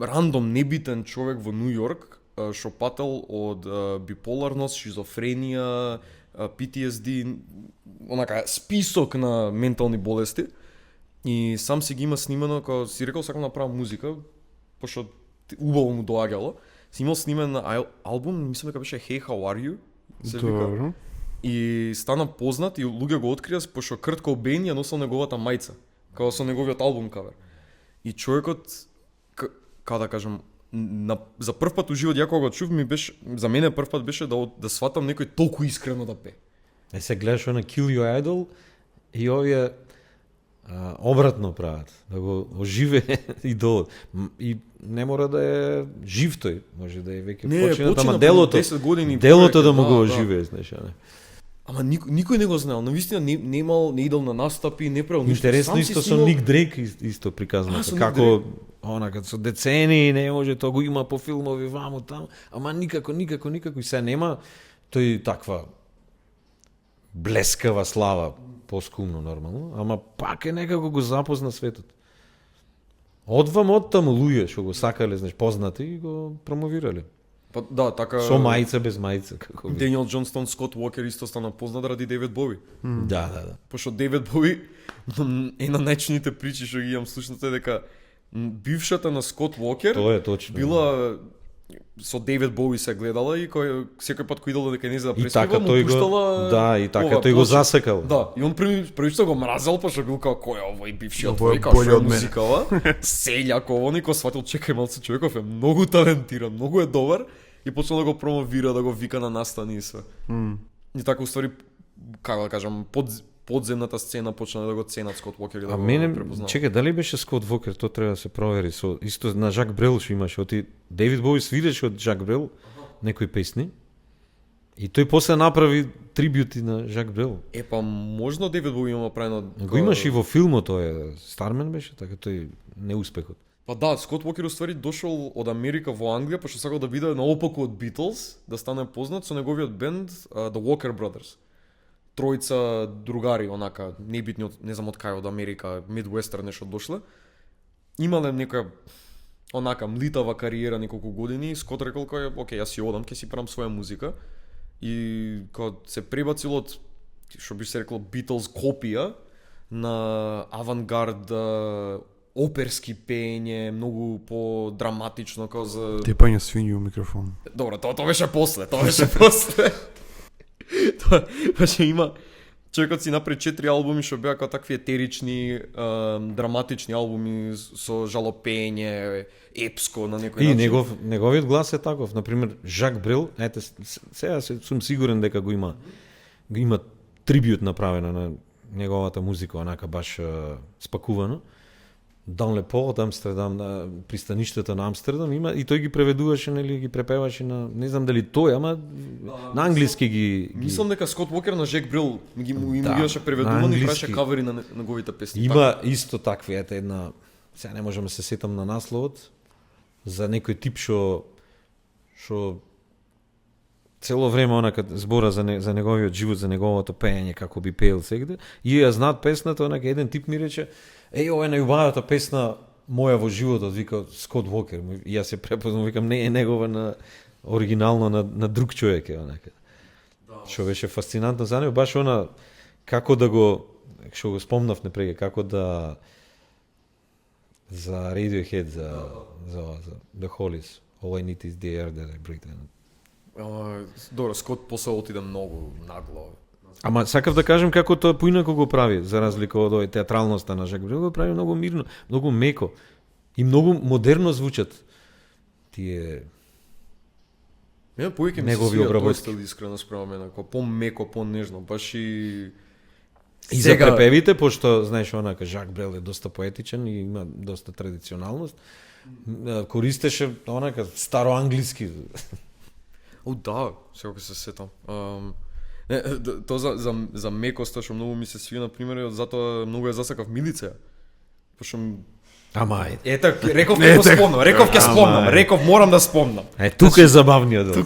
Рандом небитен човек во Нью Йорк што пател од биполарност, шизофренија, PTSD, онака список на ментални болести. И сам си ги има снимано, кога си рекол сакам да правам музика, пошто убаво му доаѓало. Си имал снимен на албум, мислам дека беше Hey How Are You? Се вика. И стана познат и луѓе го открија пошто Курт Кобейн ја носел неговата мајца, како со неговиот албум кавер. И човекот, како да кажам, за прв пат у живот ја кога го чув, за мене прв пат беше да сватам некој толку искрено да пее. Се гледаш на Kill Your Idol и овие обратно прават, да го оживе идолот. И не мора да е жив тој, може да е веќе починат, ама делото да му го оживее, знаеш, не. Ама никој не го знаел, на вистина не идел на настапи, не правил ништо. Интересно исто со Ник Дрейк исто приказано, како онака со децении не може, тоа го има по филмови ваму таму, ама никако и се нема тој таква блескава слава, поскумно нормално, ама пак е некако го запозна светот. Одвам од таму луѓе што го сакале, знаеш, познати и го промовирале. Па да, така со мајца без мајца, како Даниел Џонстон, Скот Уокер исто стана познат ради Дейвид Бови. Да. Пошто Дейвид Бови една најчните причи што ги имам слушнато е дека бившата на Скот Уокер тоа е точно. Била со Дейвид Бови се гледала и кој секој пат кој идела дека не за да преспива, му пуштала. Да, и така тој го засекал. Да, и он први што го мразел, пошто бил како кој е овој бившиот твој како што е музикала. Селјак ово никој сватил, чекај малце, човеков е многу талентиран, многу е добар и почнал да го промовира, да го вика на настани и све. И така уствари, како да кажам, подземната сцена почна да го ценат Скот Уокер и да го препознаваат. Чекај, дали беше Скот Уокер, тоа треба да се провери. Исто на Жак Брел што имаше, оти Дейвид Бови свиреше од Жак Брел некои песни. И тој после направи трибјути на Жак Брел. Па можно Дейвид Бови има правено. Го имаш и во филмот, тоа Стармен беше, така тој неуспехот. Па да, Скот Уокер уствари дошол од Америка во Англија, пошто сакал да биде наопаку од Beatles, да стане познат со неговиот бенд The Walker Brothers. Тројца другари, онака, небитни од, не знам од кај, од Америка, Midwestern нешто дошле. Имале некоја, онака, млитава кариера неколку години, Скот рекол кој, окей, јас си одам, ќе си правам своја музика. И кога се пребацил од, што би се рекло, Beatles копија на авангард, оперски пење, многу по-драматично, како за... Тепање свињи у микрофон. Добро, тоа беше после, Тоа беше има Човекот си направи 4 албуми што беа како такви етерични, драматични албуми со жалопење, епско на некој И начин. неговиот глас е таков. Например, Жак Брил, ете, сега сум сигурен дека го има трибют направено на неговата музика, онака баш спакувано. Дан Лепо од Амстердам, на пристаништето на Амстердам, има и тој ги преведуваше, нели, ги препеваше на, не знам дали тој, ама на англиски ги Мислам дека Скот Уокер на Жак Брил му Да, биваше на преведувано и англиски. правеше кавери на неговите песни. Има исто такви, ете една, сега не можам да се сетам на насловот, за некој тип што цело време онака збора за неговиот живот, за неговото пеење, како би пеел сегде, и ја знаат песната, онака еден тип ми рече, ова е најубавата песна моја во животот, вика Скот Уокер. И јас се препознав, викам, не е негова на оригинално на друг човек е онака. Што беше фасцинантно за него, баш она како да го, што го спомнав непреге, како да за Radiohead, за The Hollies, All I Need Is The Air That I Breathe. Добро, Скот после отиде многу нагло. Ама сакав да кажем како тоа поинако го прави, за разлика од овој театралноста на Жак Брил, го прави многу мирно, многу меко и многу модерно звучат тие Мене повеќе ми се негови свија тој обработки. стил искрено спрема мене, како по-меко, по-нежно, баш и И за препевите, пошто знаеш онака Жак Брел е доста поетичен и има доста традиционалност, користеше онака староанглиски. О, да, секој се сетам. Тоа за мекоста што многу ми се свија, на пример, затоа многу ја засакав Милица. Пошто Ама ета, реков ќе го спомнам, реков ќе спомнам, реков морам да спомнам. тука е забавниот дел.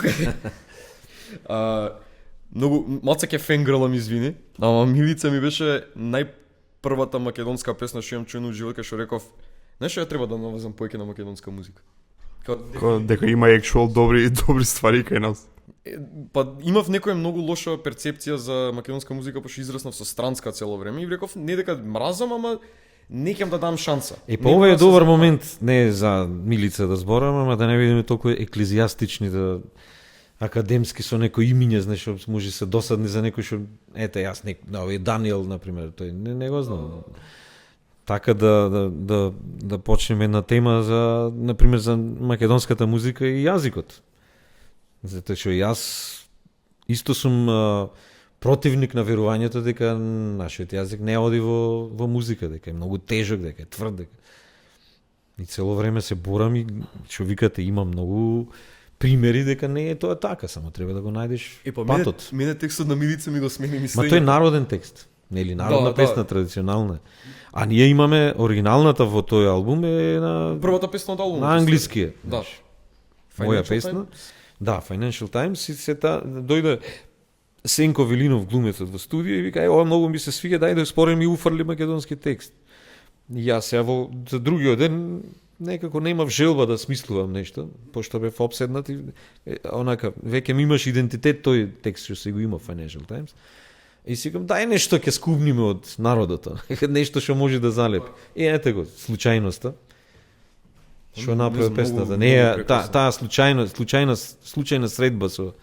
Многу малце ќе фенгрлам, извини, ама Милица ми беше најпрвата македонска песна што имам чуено во живот, кај што реков, знаеш што ја треба да навезам повеќе на македонска музика. Дека има actual добри ствари кај нас. Па имав некоја многу лоша перцепција за македонска музика, пошто израснав со странска цело време и реков не дека мразам, ама не ќе да дам шанса. Па ова е добар момент, не за Милица да зборам, ама да не видиме толку еклезијастични, да академски со некој имиње, знаеш, може се досадни за некој што ете јас овој Даниел на пример, тој не го знам. Така да почнеме една тема за на пример за македонската музика и јазикот. Затоа што јас исто сум противник на верувањето дека нашиот јазик не оди во музика, дека е многу тежок, дека е тврд, дека и цело време се борам и што викате има многу примери дека не е тоа така, само треба да го најдеш патот. Мене текстот на Милица ми го смени Ма мислење. тој е народен текст, нели народна песна традиционална. А ние имаме оригиналната во тој албум е на Првата песна од албумот. на англиски е. Да. Моја Financial песна. Times. Да, Financial Times и се дојде Сенко Велинов, глумецот во студио и вика, ова многу ми се свиѓа, дај да спорим и уфрли македонски текст. И јас сега за другиот ден некако немав желба да смислувам нешто, пошто бев обседнат и онака веќе ми имаш идентитет тој текст што се го има Financial Times. И си кажам, дај нешто ќе скубниме од народот, нешто што може да залепи. И ете го, случајноста. Што направи песната. Не е таа случајна средба со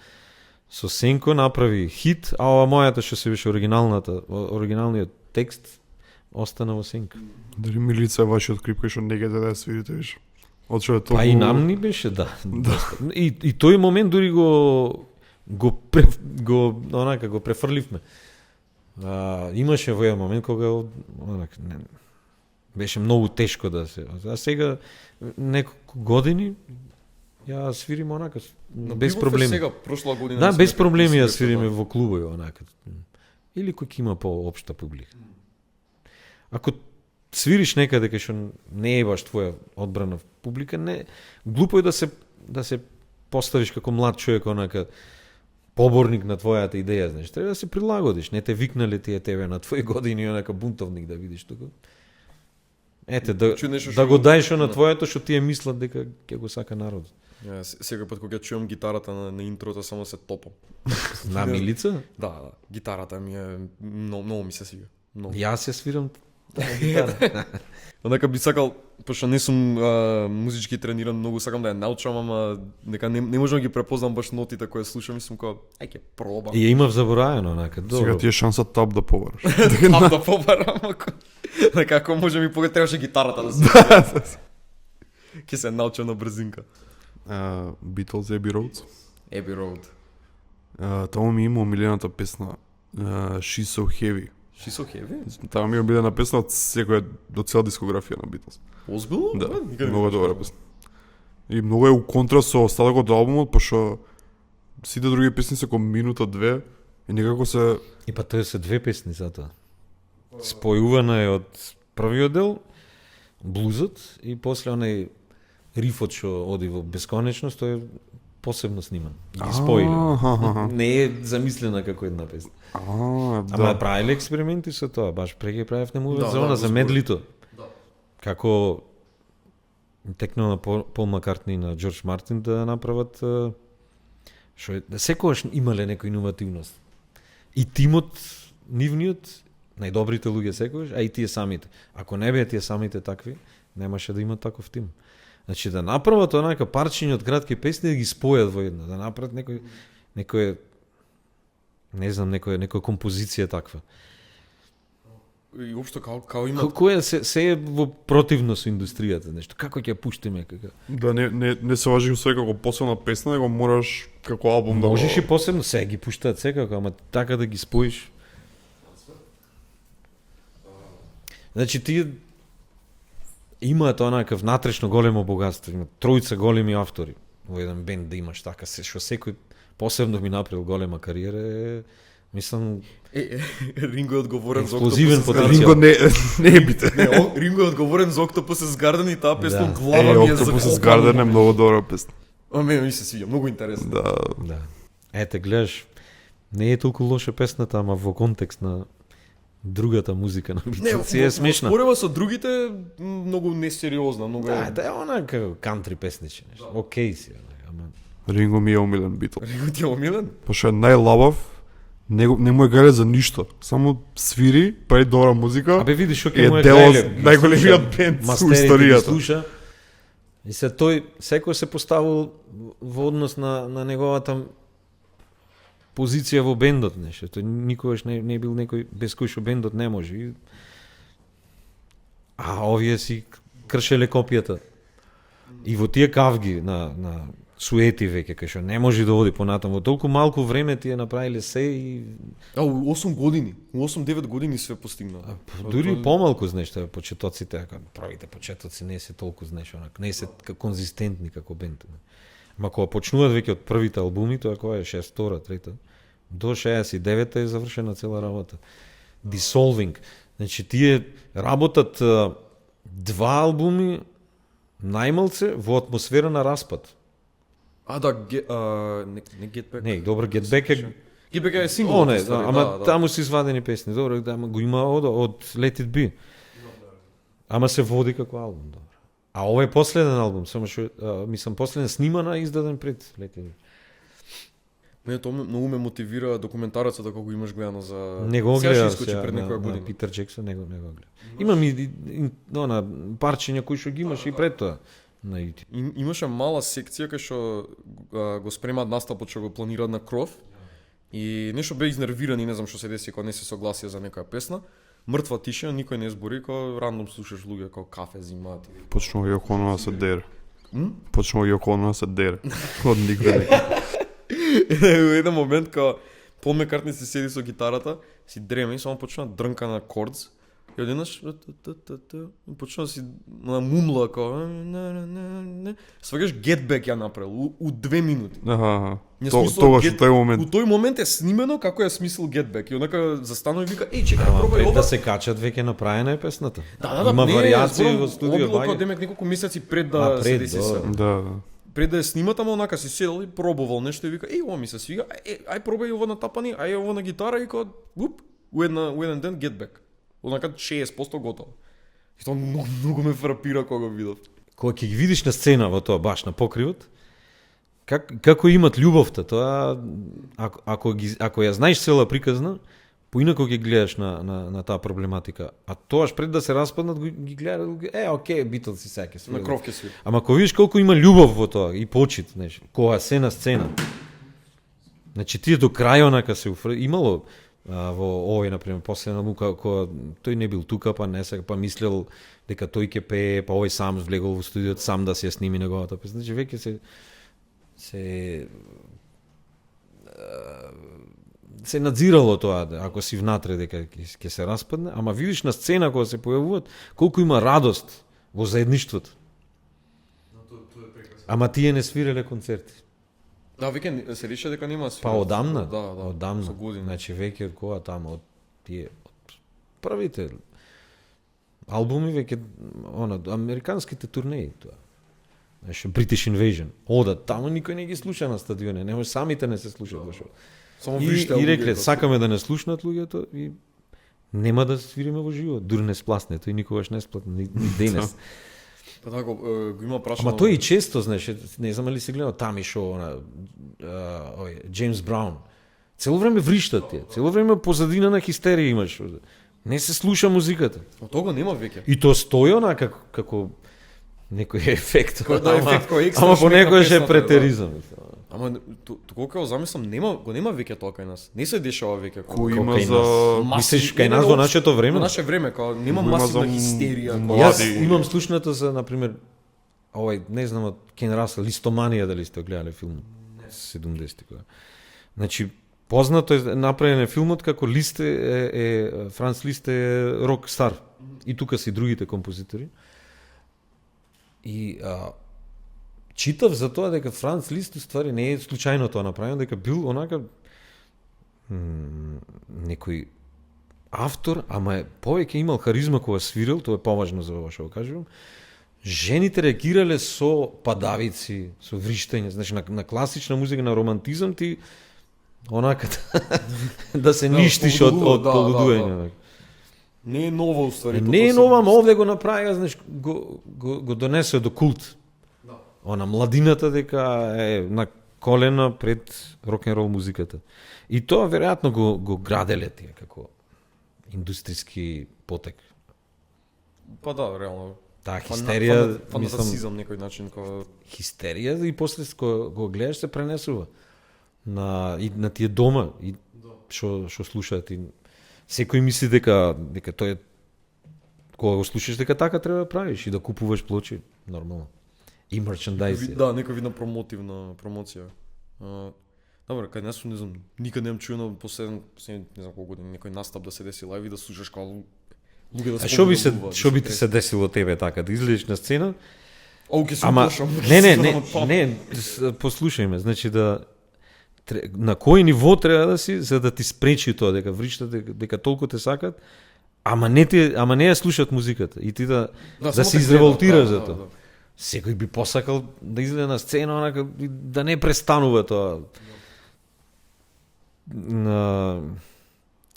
Сенко направи хит, а ова мојата што се беше оригиналниот текст остана во Сенко. Дали Милица е вашиот крип кој што не ќе да ја свирите виш? Очо е толку... Па и нам ни беше, да. И тој момент дури го префрливме. Имаше во еден момент кога беше многу тешко да се. А сега неколку години ја свирим онака без проблеми. Сега прошла година. Да, без проблеми ја свириме во клубови онака. Или кој ќе има поопшта публика. Ако свириш некаде кај што не е баш твоја одбрана публика, не глупо е да се поставиш како млад човек онака поборник на твојата идеја, знаеш, треба да се прилагодиш, не те викнале тие тебе на твои години онака бунтовник да видиш тука. Ете, да го даеш на твоето што тие мислат дека ќе го сака народот. Секој пат кога чувам гитарата на интрото само се топам. На Милица? Да, гитарата ми е многу ми се свига. Јас ја свирам Онака би сакал, пошто не сум музички трениран, многу сакам да ја научам, ама нека не можам да ги препознам баш нотите кои слушам, мислам како ај ќе пробам. И ја имав забораено, онака, Сега добро. ти е шанса тап да побараш. Тап да побарам, ако... Како може ми требаше гитарата да се... Ке се научам на брзинка. Beatles, Abbey Road. Abbey Road. Таму ми има омилената песна She's So Heavy. She's So Heavy? Таму ми е омилена песна од секоја, од цела дискографија на Beatles. Озбилно? Да, многу е добра песна. И многу е у контраст со остатокот од албумот, пошто сите други песни се како минута, две, и некако се... И па тоа се две песни затоа. Спојувана е од првиот дел, блузот, и после онај рифот што оди во бесконечност, тој е посебно сниман. Ги спои. Не е замислена како една песна. Ама Да. правиле експерименти со тоа, баш преќе правев немуват Да, за она, да, за го медлито. Да. Како текнал на Пол Маккартни и на Џорџ Мартин да направат што е, секогаш имале некоја иновативност. И тимот нивниот, најдобрите луѓе секогаш, а и тие самите. Ако не беа тие самите такви, немаше да имат таков тим. Значи да направат онака парчиња од кратки песни да ги спојат во едно, да направат некој не знам, некоја композиција таква. И општо као има... Како е се е во противно со индустријата, нешто. Како ќе ја пуштиме како? Да, не се важи усвои како посебна песна, него мораш како албум да го... Можеш и посебно, се ги пуштаат секако, ама така да ги споиш. Значи тие имаат онака внатрешно големо богатство, има тројца големи автори во еден бенд да имаш така, се што секој посебно ми направил голема кариера е, мислам, Ринго е одговорен за експлозивен Octopus потенцијал. Ринго не е бите. Ринго е одговорен за Octopus is Garden и таа песна Да. глава ми е Octopus is закопана. Garden е многу добра песна. Ми се свиѓа, многу интересно. Да. Да. Ете, гледаш, не е толку лоша песната, ама во контекст на другата музика на Beatles е смешна. Спорева со другите многу несериозна, многу Да, да е онака кантри песниче нешто. Океј си, ама Ринго ми е омилен Beatle. Ринго ти е омилен? Пошто е најлабав, не му е гајле за ништо. Само свири, прави добра музика. Абе видиш што е ќе му е дел од гајле. ги најголемиот слуша, бенд со мастерите ги историјата. слуша. И се тој секој се поставил во однос на неговата позиција во бендот, нешто. Тој никогаш не бил некој без кој што бендот не може. А овие си кршеле копијата. И во тие кавги на суети веќе, кај што не може да оди понатаму. Во толку малку време тие направиле се и У 8 години, у 8-9 години све постигна. дури и помалку, знаеш, што почетоците, ако правите почетоци не се толку, знаеш, онак, не се конзистентни како бенд. Ма кога почнуваат веќе од првите албуми, тоа која е 62-та, 3-та, до 69-та е завршена цела работа. Dissolving. Значи тие работат два албуми најмалце во атмосфера на распад. Да, не Get Back. Не, добро, Get Back е Get Back е сингл. не, ама таму се извадени песни. Добро, да, ама го има од Let It Be. Ама се води како албум, добро. А ова е последен албум, само што мислам последен снимана и издаден пред Let It Be. Мене тоа многу ме мотивира документарецот ако го имаш гледано за Не го Сега ќе гледав искочи сега пред некоја на година. Питер Джексон, не го гледав. Имам и на парчиња кои што ги имаш и пред тоа на YouTube. Имаше мала секција кај што го спремаат настапот што го планираат на кров и нешто бе изнервиран и не знам што се деси кога не се согласија за некоја песна. Мртва тишина, никој не збори, кога рандом слушаш луѓе како кафе зимаат. Почнува Јоко Оно да се дере. Почнува Јоко Оно да се дере. Од никаде. Во еден момент кога Пол Маккартни се седи со гитарата, си дреме и само почна да дрнка на кордс. И одеднаш и почна да си на мумла како свагаш Get Back ја направил у 2 минути. Не смисла, Тогаш Get- во тој момент. У тој момент е снимено како ја смислил Get Back и онака застанува и вика чекај Ама пробај пред ова. да се качат веќе направена е песната. не, Има варијации зборам, во ова студио било кога баѓа. демек неколку месеци пред да А, се пред, деси добро. се. Да. Пред да ја снимат, ама онака си седел и пробувал нешто и вика, ова ми се свига, ај пробај ова на тапани, ај ова на гитара и кога, уп, у еден ден Get Back. Онака 60% готово. И тоа многу ме фрапира кога го видов. Кога ќе ги видиш на сцена во тоа баш на покривот, како имат љубовта, тоа ако ја знаеш цела приказна, поинако ги гледаш на таа проблематика. А тоаш пред да се распаднат ги гледа, окей, Битлз и сега ќе свират. На кров ќе свири. Ама кога видиш колку има љубов во тоа и почит, знаеш, кога се на сцена. Значи тие до крај онака се имало во овој на пример после на Лука кога тој не бил тука, па не сега, па мислел дека тој ќе пее, па овој сам влегол во студиото сам да се ја сними неговата песна. Значи веќе се надзирало тоа, ако си внатре дека ќе се распадне, ама видиш на сцена кога се појавуваат колку има радост во заедништвото. Ама тие не свиреле концерти. Да, веќе се рече дека нема свири. Па одамна, Да, одамна. со години. Значи веќе од кога таму од тие од првите албуми веќе американските турнеи тоа. Знаеш, British Invasion. Одат таму, никој не ги слуша на стадионе, не може самите не се слушаат во шоу. Само И рекле, сакаме да не слушнат луѓето и нема да свириме во живот, дури не спласне, тој никогаш не сплатне, ни денес. Па така го има прашано. Ама тој и често, знаеш, не знам ли си гледал Тами шоу на Джеймс Браун. Цело време вриштат тие, цело време позадина на хистерија имаш. Не се слуша музиката. Но тога нема веќе. И то стои онака како некој ефект. Да, ефект кој екстра. Ама понекогаш е песната, претеризам. Ама колку го замислам, го нема веќе тоа кај нас. Не се дешава веќе Кој Колку има кај за... Мислиш кај нас во нашето време? Во наше време, као нема Има масивна за хистерија. млади. Јас имам слушнато за, например, овај, не знам, од Кен Расел, Листоманија, дали сте гледале филм? 70-ти кога. Значи, познато е направен филмот како Лист Франц Лист е рок стар. И тука се и другите композитори. И читав за тоа дека Франц Лист уствари не е случајно тоа направено, дека бил онака некој автор, ама е повеќе имал харизма кога свирил, тоа е поважно за ова што го кажувам. Жените реагирале со падавици, со вриштење, значи на класична музика, на романтизам ти онака да се ништиш од полудување. Не е ново уствари. Не е нова, ама овде го направија, знаеш, го донесе до култ. Она младината дека е на колена пред рок-н-рол музиката. И тоа веројатно го граделе тие како индустријски потек. Па да, реално. Таа хистерија, мислам, фантазизам некој начин кога хистерија и после кога го гледаш се пренесува на тие дома и што слушаат и секој мисли дека тоа е кога го слушаш дека така треба да правиш и да купуваш плочи нормално. И мерчендайз. Да, некој вид на промоција. Добро, кај нас не знам, никад немам чуено последен не знам колку години некој настап да се деси лајв и да слушаш како луѓе да А што би ти се десило тебе така да излезеш на сцена? Оуке се Ама пошам. не, послушај ме, значи на кој ниво треба да си за да ти спречи тоа дека вриштат дека толку те сакат, ама не ја слушат музиката и ти да се изреволтираш за тоа. Секој би посакал да излезе на сцена онака да не престанува тоа.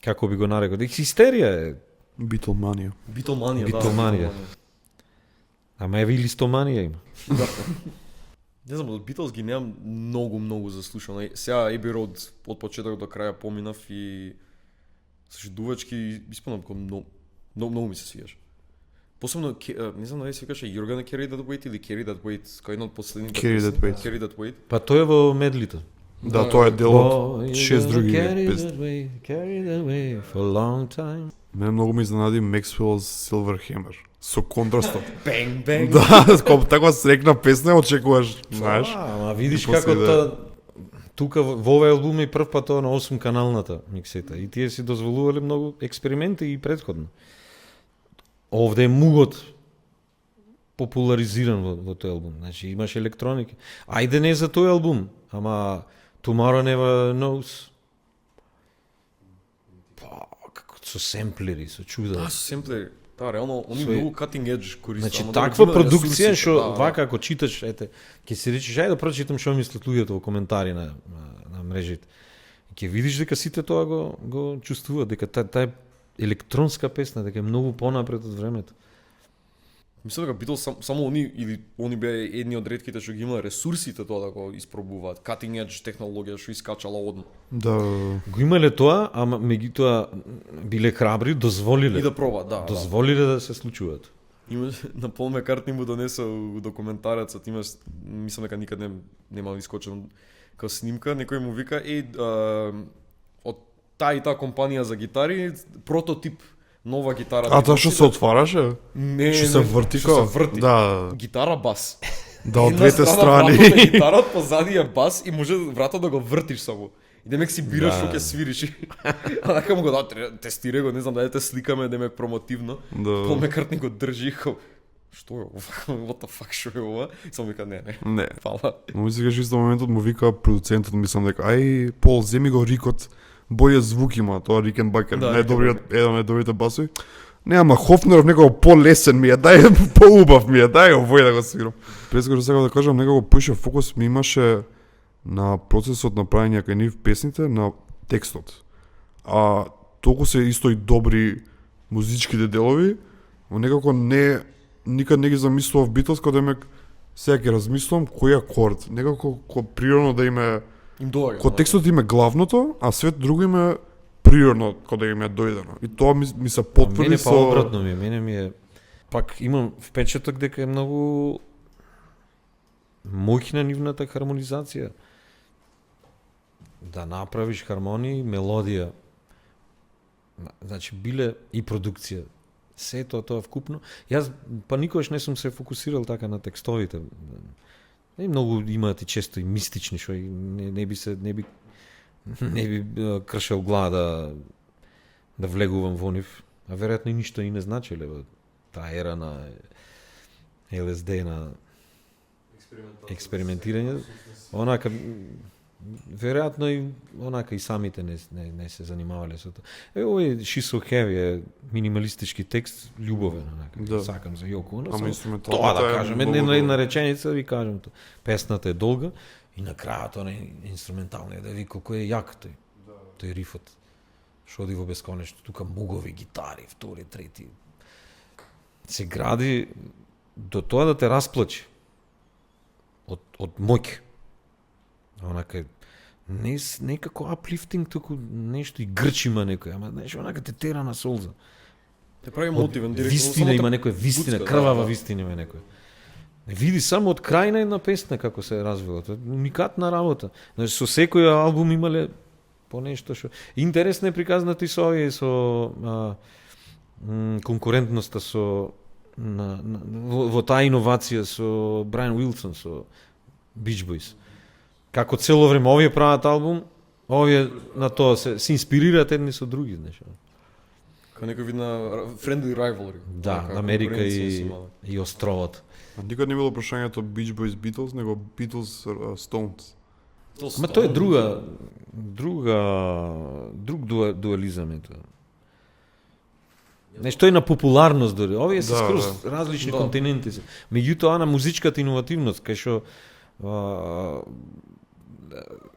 Како би го нарекол? Хистерија е. Битлманија. Битлманија. Ама еве и Листоманија има. Не знам, од Битлз ги немам многу заслушано. Сега Abbey Road од почеток до краја поминав и слушай дувачки исполнам како многу ми се свиѓаш. Посебно не знам дали се викаше You're Gonna Carry That Weight или Carry That Weight, кој едно од последните Carry That Weight. Carry That Weight. Па тој е во медлито. Да, тоа е дел од 6 други песни. Carry that way for a long time. Мене многу ме изненади Maxwell's Silver Hammer со контрастот. Бенг, бенг. Да, како таква срекна песна очекуваш, знаеш. Ама видиш И после како да- тука во овој албум е прв пат тоа на 8 каналната миксета и тие си дозволувале многу експерименти и претходно. Овде е мугот популаризиран во тој албум. Значи имаш електроника. Ајде не за тој албум, ама Tomorrow Never Knows. Па, како со семплери, со чуда. Да, со семплери. Да, реално, они Свој- многу cutting edge користат. Значи ама да таква ги има продукција ресурсите, што да, да. вака ако читаш, ете, ќе си речеш ајде да прочитам што мислат луѓето во коментари на мрежите. И ќе видиш дека сите тоа го чувствуваат, дека таа е електронска песна, дека е многу понапред од времето. Мислам дека Beatles само они или они беа едни од ретките што ги имале ресурсите тоа да го испробуваат. Cutting edge технологија што искачала одма. Да. Го имале тоа, ама меѓутоа биле храбри, дозволиле. И да пробаат, да. Дозволиле да се случуваат. Има на Пол Маккартни му донесо у документарецот, има мислам дека никад нема искочен као снимка, некој му вика од таа и таа компанија за гитари прототип нова гитара. А тоа што се отвараше? Не, Што се врти што се врти. Да. Гитара бас. Да, од Една двете страна страни. вратот е гитарот, позади е бас и може вратот да го вртиш само. И демек си бираш што ќе свириш. А така му го тестира го, не знам дали те сликаме демек промотивно. Да. Пол Маккартни го држи као што е ова? What the fuck што е ова? Само вика не. Не. Фала. Му се каже исто моментот му вика продуцентот, мислам дека ај Пол земи го рикот, боје звук има, тоа Рикенбакер, Да, еден од добрите басови. Не, ама Хофнеров некако полесен ми е, дај поубав ми е, дај овој да го свирам. Прескоро сакам да кажам, некако поише фокус ми имаше на процесот на правење кај нив песните, на текстот. А толку се исто и добри музичките делови, но некако никад не ги замислував Beatles, кога демек сега ќе размислувам кој акорд, некако природно да име Им доаѓа. Ко текстот им е главното, а свет друго им е природно кога им е дојдено. И тоа ми се потврди Мене со... па обратно ми, мене ми е пак имам впечаток дека е многу моќна нивната хармонизација. Да направиш хармонија, мелодија. Значи биле и продукција. Сето тоа вкупно. Јас па никогаш не сум се фокусирал така на текстовите. Не многу имаат и често и мистични што не би кршел глава да влегувам во нив, а веројатно и ништо и не значеле во таа ера на ЛСД, на експериментирање. Онака веројатно и онака и самите не се занимавале со тоа. Овој She's So Heavy е минималистички текст, љубовен, онака. Да. Сакам за Јоко Оно. Ама инструменталната Тоа да е кажем, многу една добра. реченица да ви кажем тоа. Песната е долга и на крајот оне инструментално е да ви колку е јак тој. Тој рифот. Што оди во бесконечно, тука мугови гитари, втори, трети. Се гради до тоа да те расплачи. Од моќ. Онака некако uplifting, туку нешто и грчима некој, ама знаеш, онака те тера на солза. Те прави мотивен директно. Вистина има некоја вистина, буцка, крвава да. вистина има некоја. Не види само од крај на една песна како се развила. Тоа е уникатна работа. Значи со секој албум имале по нешто што интересно е приказнато и со овие со конкурентноста со во таа иновација со Брайан Уилсон со Beach Boys. Како цело време овие прават албум, овие на тоа се инспирираат едни со други, знаеш. Као некој вид на friendly rivalry. Да, Така, Америка конкуренција си имала. и островот. А никад не било прашањето Beach Boys Beatles, него Beatles Stones. Ма тоа е друг дуализам е тоа. Нешто е на популарност дори. Овие се Да, скроз различни Да. континенти се. Меѓутоа на музичката иновативност кај што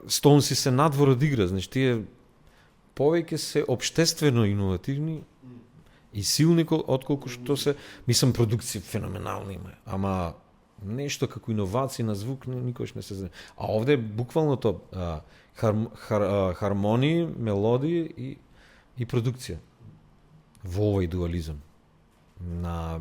Стоунси се надвор од игра, значи тие повеќе се општествено иновативни и силни отколку што се, мислам, продукција феноменални има, ама нешто како иновации на звук никош не се знае. А овде буквално тоа хармонии, мелодии и продукција во овој дуализам на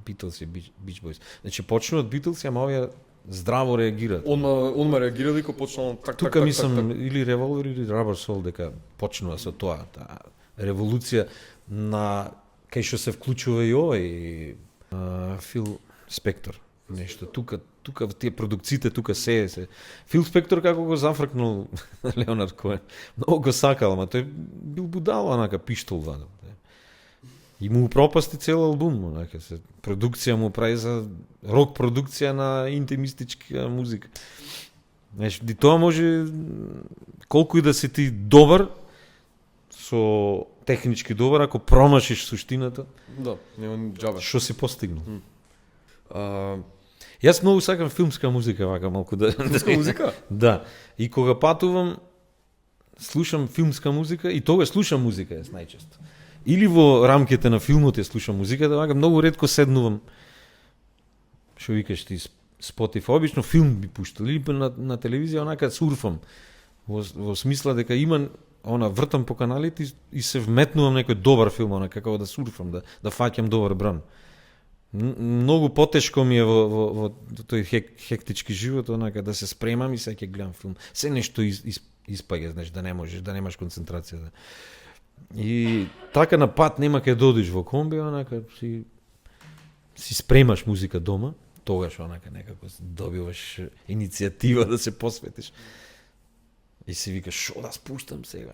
Beatles и Beach Boys. Значи почнува од Beatles, ама овие здраво реагираат. Онма реагирали кога почнал так. Тука мислам или Revolver или Rubber Soul дека почнува со тоа, таа револуција на кај што се вклучува и овој Фил Спектор. Нешто тука тие продукциите тука се Фил Спектор како го зафркнул Леонард Коен. Многу го сакал, ама тој бил будал, онака пиштол вадел. И му пропасти цел албум, онака се продукција му прави за рок продукција на интимистичка музика. Знаеш, ди тоа може колку и да си ти добар со технички добар, ако промашиш суштината, Да, нема ни џабе. што си постигнал. Јас многу сакам филмска музика, вака малку да... Филмска музика? Да. И кога патувам, слушам филмска музика и тогаш слушам музика јас најчесто. Или во рамките на филмот ја слушам музиката, вака многу ретко седнувам што викаш ти Spotify, обично филм би пуштал или на телевизија онака сурфам. Во смисла дека има вртам по каналите и се вметнувам некој добар филм, онака како да сурфам, да фаќам добар бран. Многу потешко ми е во тој хектички живот, онака да се спремам и сега ќе гледам филм. Се нешто испаѓа, знаеш, да не можеш, да немаш концентрација. И така на пат нема кај да одиш во комби, онака си спремаш музика дома, тогаш онака некако добиваш иницијатива да се посветиш. И си викаш, шо да спуштам сега?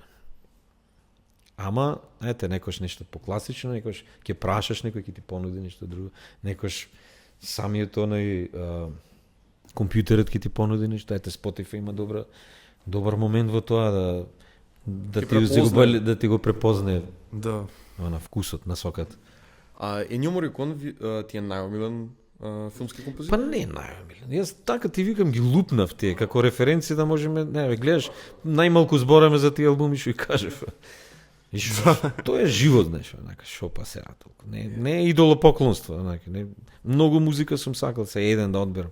Ама, ете, некош нешто покласично, некош ќе прашаш некој, ќе ти понуди нешто друго, некош самиот компјутерот ќе ти понуди нешто, ете, Spotify има добар момент во тоа да ти го препознае Да. на вкусот, на сокат. А Енио Морикон ти е најомилен филмски композитор? Па не најомилен. Јас така ти викам ги лупнав тие како референција да можеме, не, гледаш, најмалку збораме за тие албуми што и кажев. И тоа е живот, знаеш, онака, шо па сега толку. Не е идолопоклонство, онака, не. Многу музика сум сакал се еден да одберам.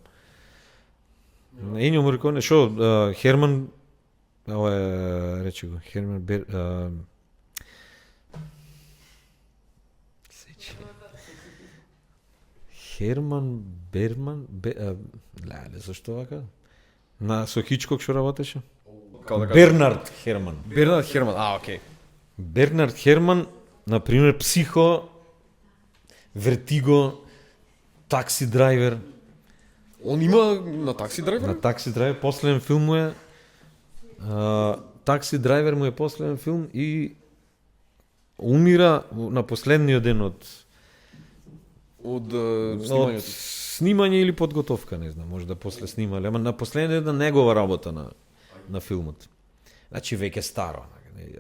Енио Мориконе, шо, Херман, ова е, речи го, Херман Херман Берман, леле, зашто вака? Со Хичкок што работеше? Бернард Херман. Бернард Херман, окей. Бернард Херман, например, Психо, Вертиго, Такси драйвер. Он има на Такси драйвер? На Такси драйвер, последен филм му е Такси драйвер му е последен филм и умира на последниот ден од снимањето. Снимање или подготовка, не знам, може да после снимале, ама на последниот ден негова работа на филмот. Значи веќе старо,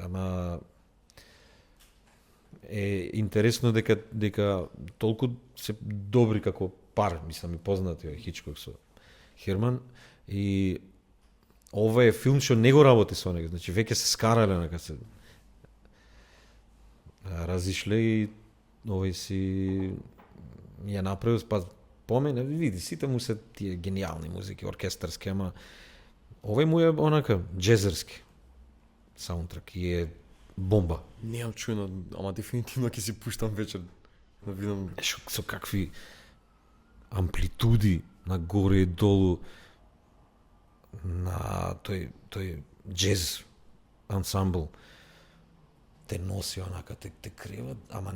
ама е интересно дека толку се добри како пар, мислам и познати Хичкок со Херман, и ова е филм што не го работи со него, значи веќе се скарале, нека се разишле и овој си ја направил, па помене, види, сите му се тие гениални музики, оркестарски, ама овој му е онака джезерски саундтрак и е бомба. Неам чуено, ама дефинитивно ќе си пуштам вечер да видам. Со какви амплитуди на горе и долу на тој джез ансамбл те носи онака, те креват, ама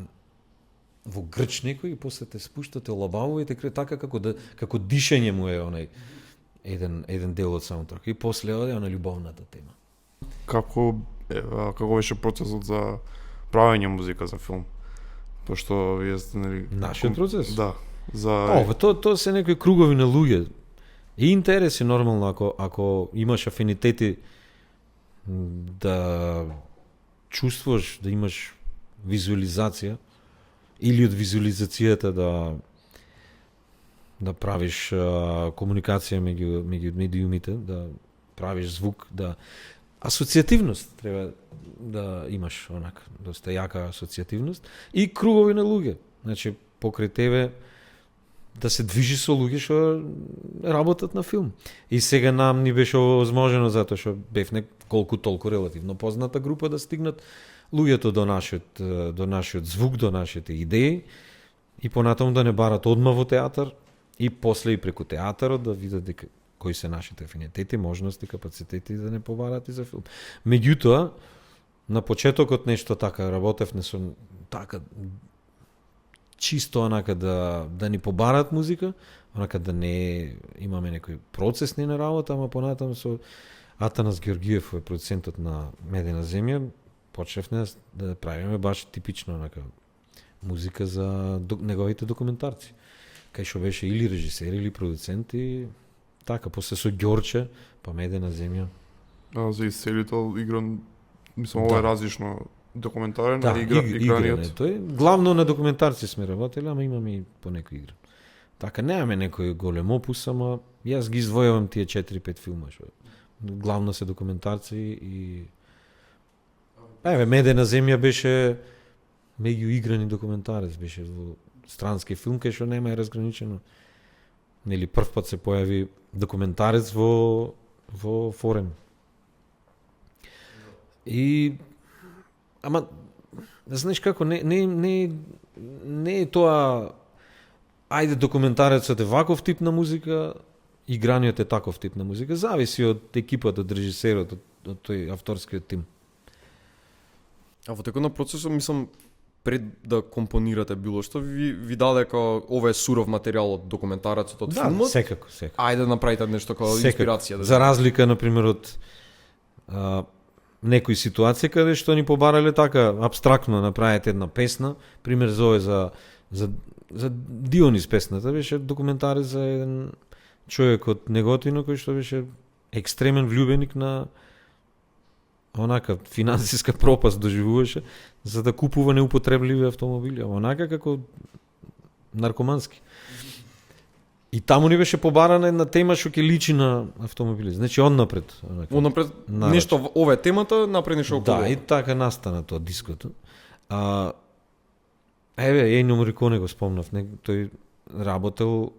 во грч некој и после те спушта, те лабаво и те креват така како дишење му е онај еден дел од саундтрак и после оде на љубовната тема. Како беше процесот за правење музика за филм? Пошто вие сте, нели, Нашиот процес? Да. За Тоа се некои кругови на луѓе. И интереси нормално ако имаш афинитети да чувствуваш, да имаш визуализација или од визуализацијата да правиш комуникација меѓу медиумите, да правиш звук, да асоцијативност треба да имаш онака, доста јака асоцијативност и кругови на луѓе. Значи покрај тебе да се движи со луѓе што работат на филм. И сега нам ни беше овозможено затоа што бевне колку толку релативно позната група да стигнат луѓето до нашиот звук, до нашите идеи и понатаму да не барат одма во театар и после и преку театарот да видат дека кои се нашите афинитети, можности, капацитети да не побарат и за филм. Меѓутоа, на почетокот нешто така работев, не сум така чисто онака да ни побарат музика, онака да не имаме некој процесни на работа, ама понатаму со Атанас Георгиев, е продуцентот на Медена земја, почневме да правиме баш типично онака музика за неговите документарци. Кај што беше или режисер или продуцент и така, после со Ѓорче, па Медена земја. за Исцелител игран, мислам, ова е различно документарен, Да, играниот. Тој главно на документарци сме работели, ама имаме и по некој игра. Така немаме некој голем опус, ама јас ги издвојувам тие 4-5 филма што главно се документарци и Медена земја беше меѓу играни документарец, беше во странски филм кај што нема е разграничено нели прв пат се појави документарец во Форем. И ама знаеш како не е тоа ајде документарецот е ваков тип на музика, играниот е таков тип на музика, зависи од екипата, од режисерот, од тој авторскиот тим. А во текот на процесот, мислам, пред да компонирате било што, ви даде како ова е суров материјал од документарецот, од филмот? Секако. Ајде да направите нешто како инспирација. За разлика, например, од некои ситуации каде што ни побарале така абстрактно направите една песна, пример за овој за Дионис песната беше документарец за еден човек од Неготино кој што беше екстремен влюбеник на онака финансиска пропаст доживуваше за да купува неупотребливи автомобили, онака како наркомански. И таму ни беше побарана една тема што ќе личи на автомобили. Значи однапред. Однапред нешто ова е темата, напред нешто околу. Да, и така настана тоа диското. Ено Мориконе го спомнав, тој работел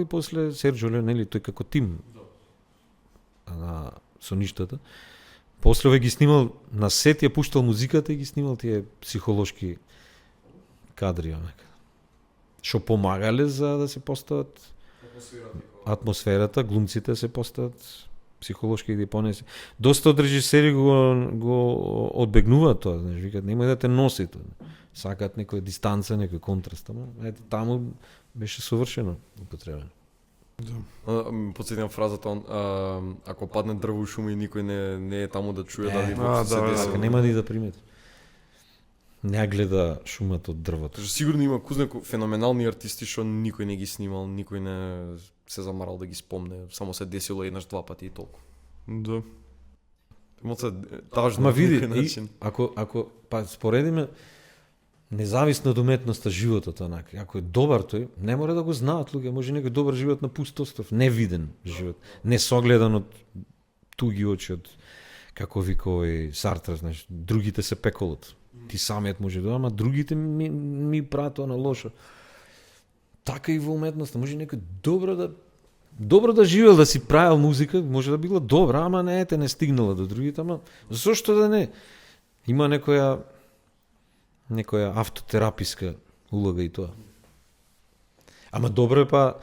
и после Серджо Леонели, тој како тим на соништата. После овој ги снимал на сет, ја пуштал музиката и ги снимал тие психолошки кадри, што помагале за да се постават атмосферата, глумците се постават психолошки да понесе. Доста од режисери го одбегнуваат тоа, знаеш, викаат немој да те носи тоа. Сакаат некоја дистанца, некој контраст, ама ете таму беше совршено употребено. Подсетям фразата ако падне дрво у шума и никој не е таму да чуе дали се деси. Така нема ни да примети. Не гледа шумата од дрвото. Сигурно има кузнако феноменални артисти што никој не ги снимал, никој не се замарал да ги спомне, само се десило еднаш два пати и толку. Да. Моца тажно. Ма види, ако па споредиме независно од уметноста животот онака. Ако е добар тој, не мора да го знаат луѓе, може некој добар живот на пуст остров, невиден живот, не согледан од туги очи, од како вика овој Сартр, знаеш, другите се пеколот. Ти самиот може да, ама другите ми прават тоа на лошо. Така и во уметноста, може некој добро да живеел, да си правил музика, може да била добра, ама не стигнала до другите, ама зошто да не? Има некоја автотераписка улога и тоа. Ама добро е па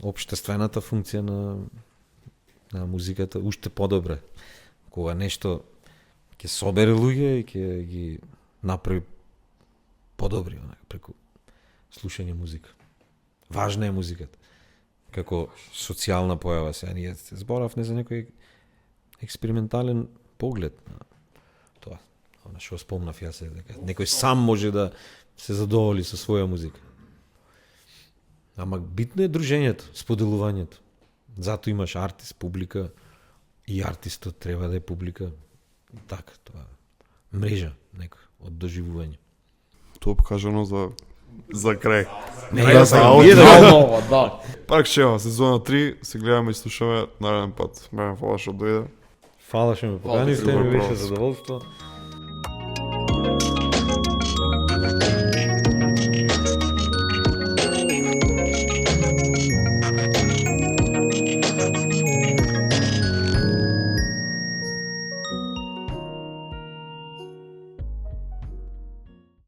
општествената функција на музиката уште подобре. Кога нешто ќе собере луѓе и ќе ги направи подобри преку слушање музика. Важна е музиката. Како социјална појава се. Ние зборавме за некој експериментален поглед на тоа. Она што спомнав јас е дека некој сам може да се задоволи со своја музика. Ама битно е дружењето, споделувањето. Зато имаш артист, публика и артистот треба да е публика. Така, тоа мрежа некој од доживување. Топ кажано за крај. Да. Пак шева, сезона 3, се гледаме и слушаме нареден пат. Фала што дојде. Фала што ме поканивте, ми беше задоволство.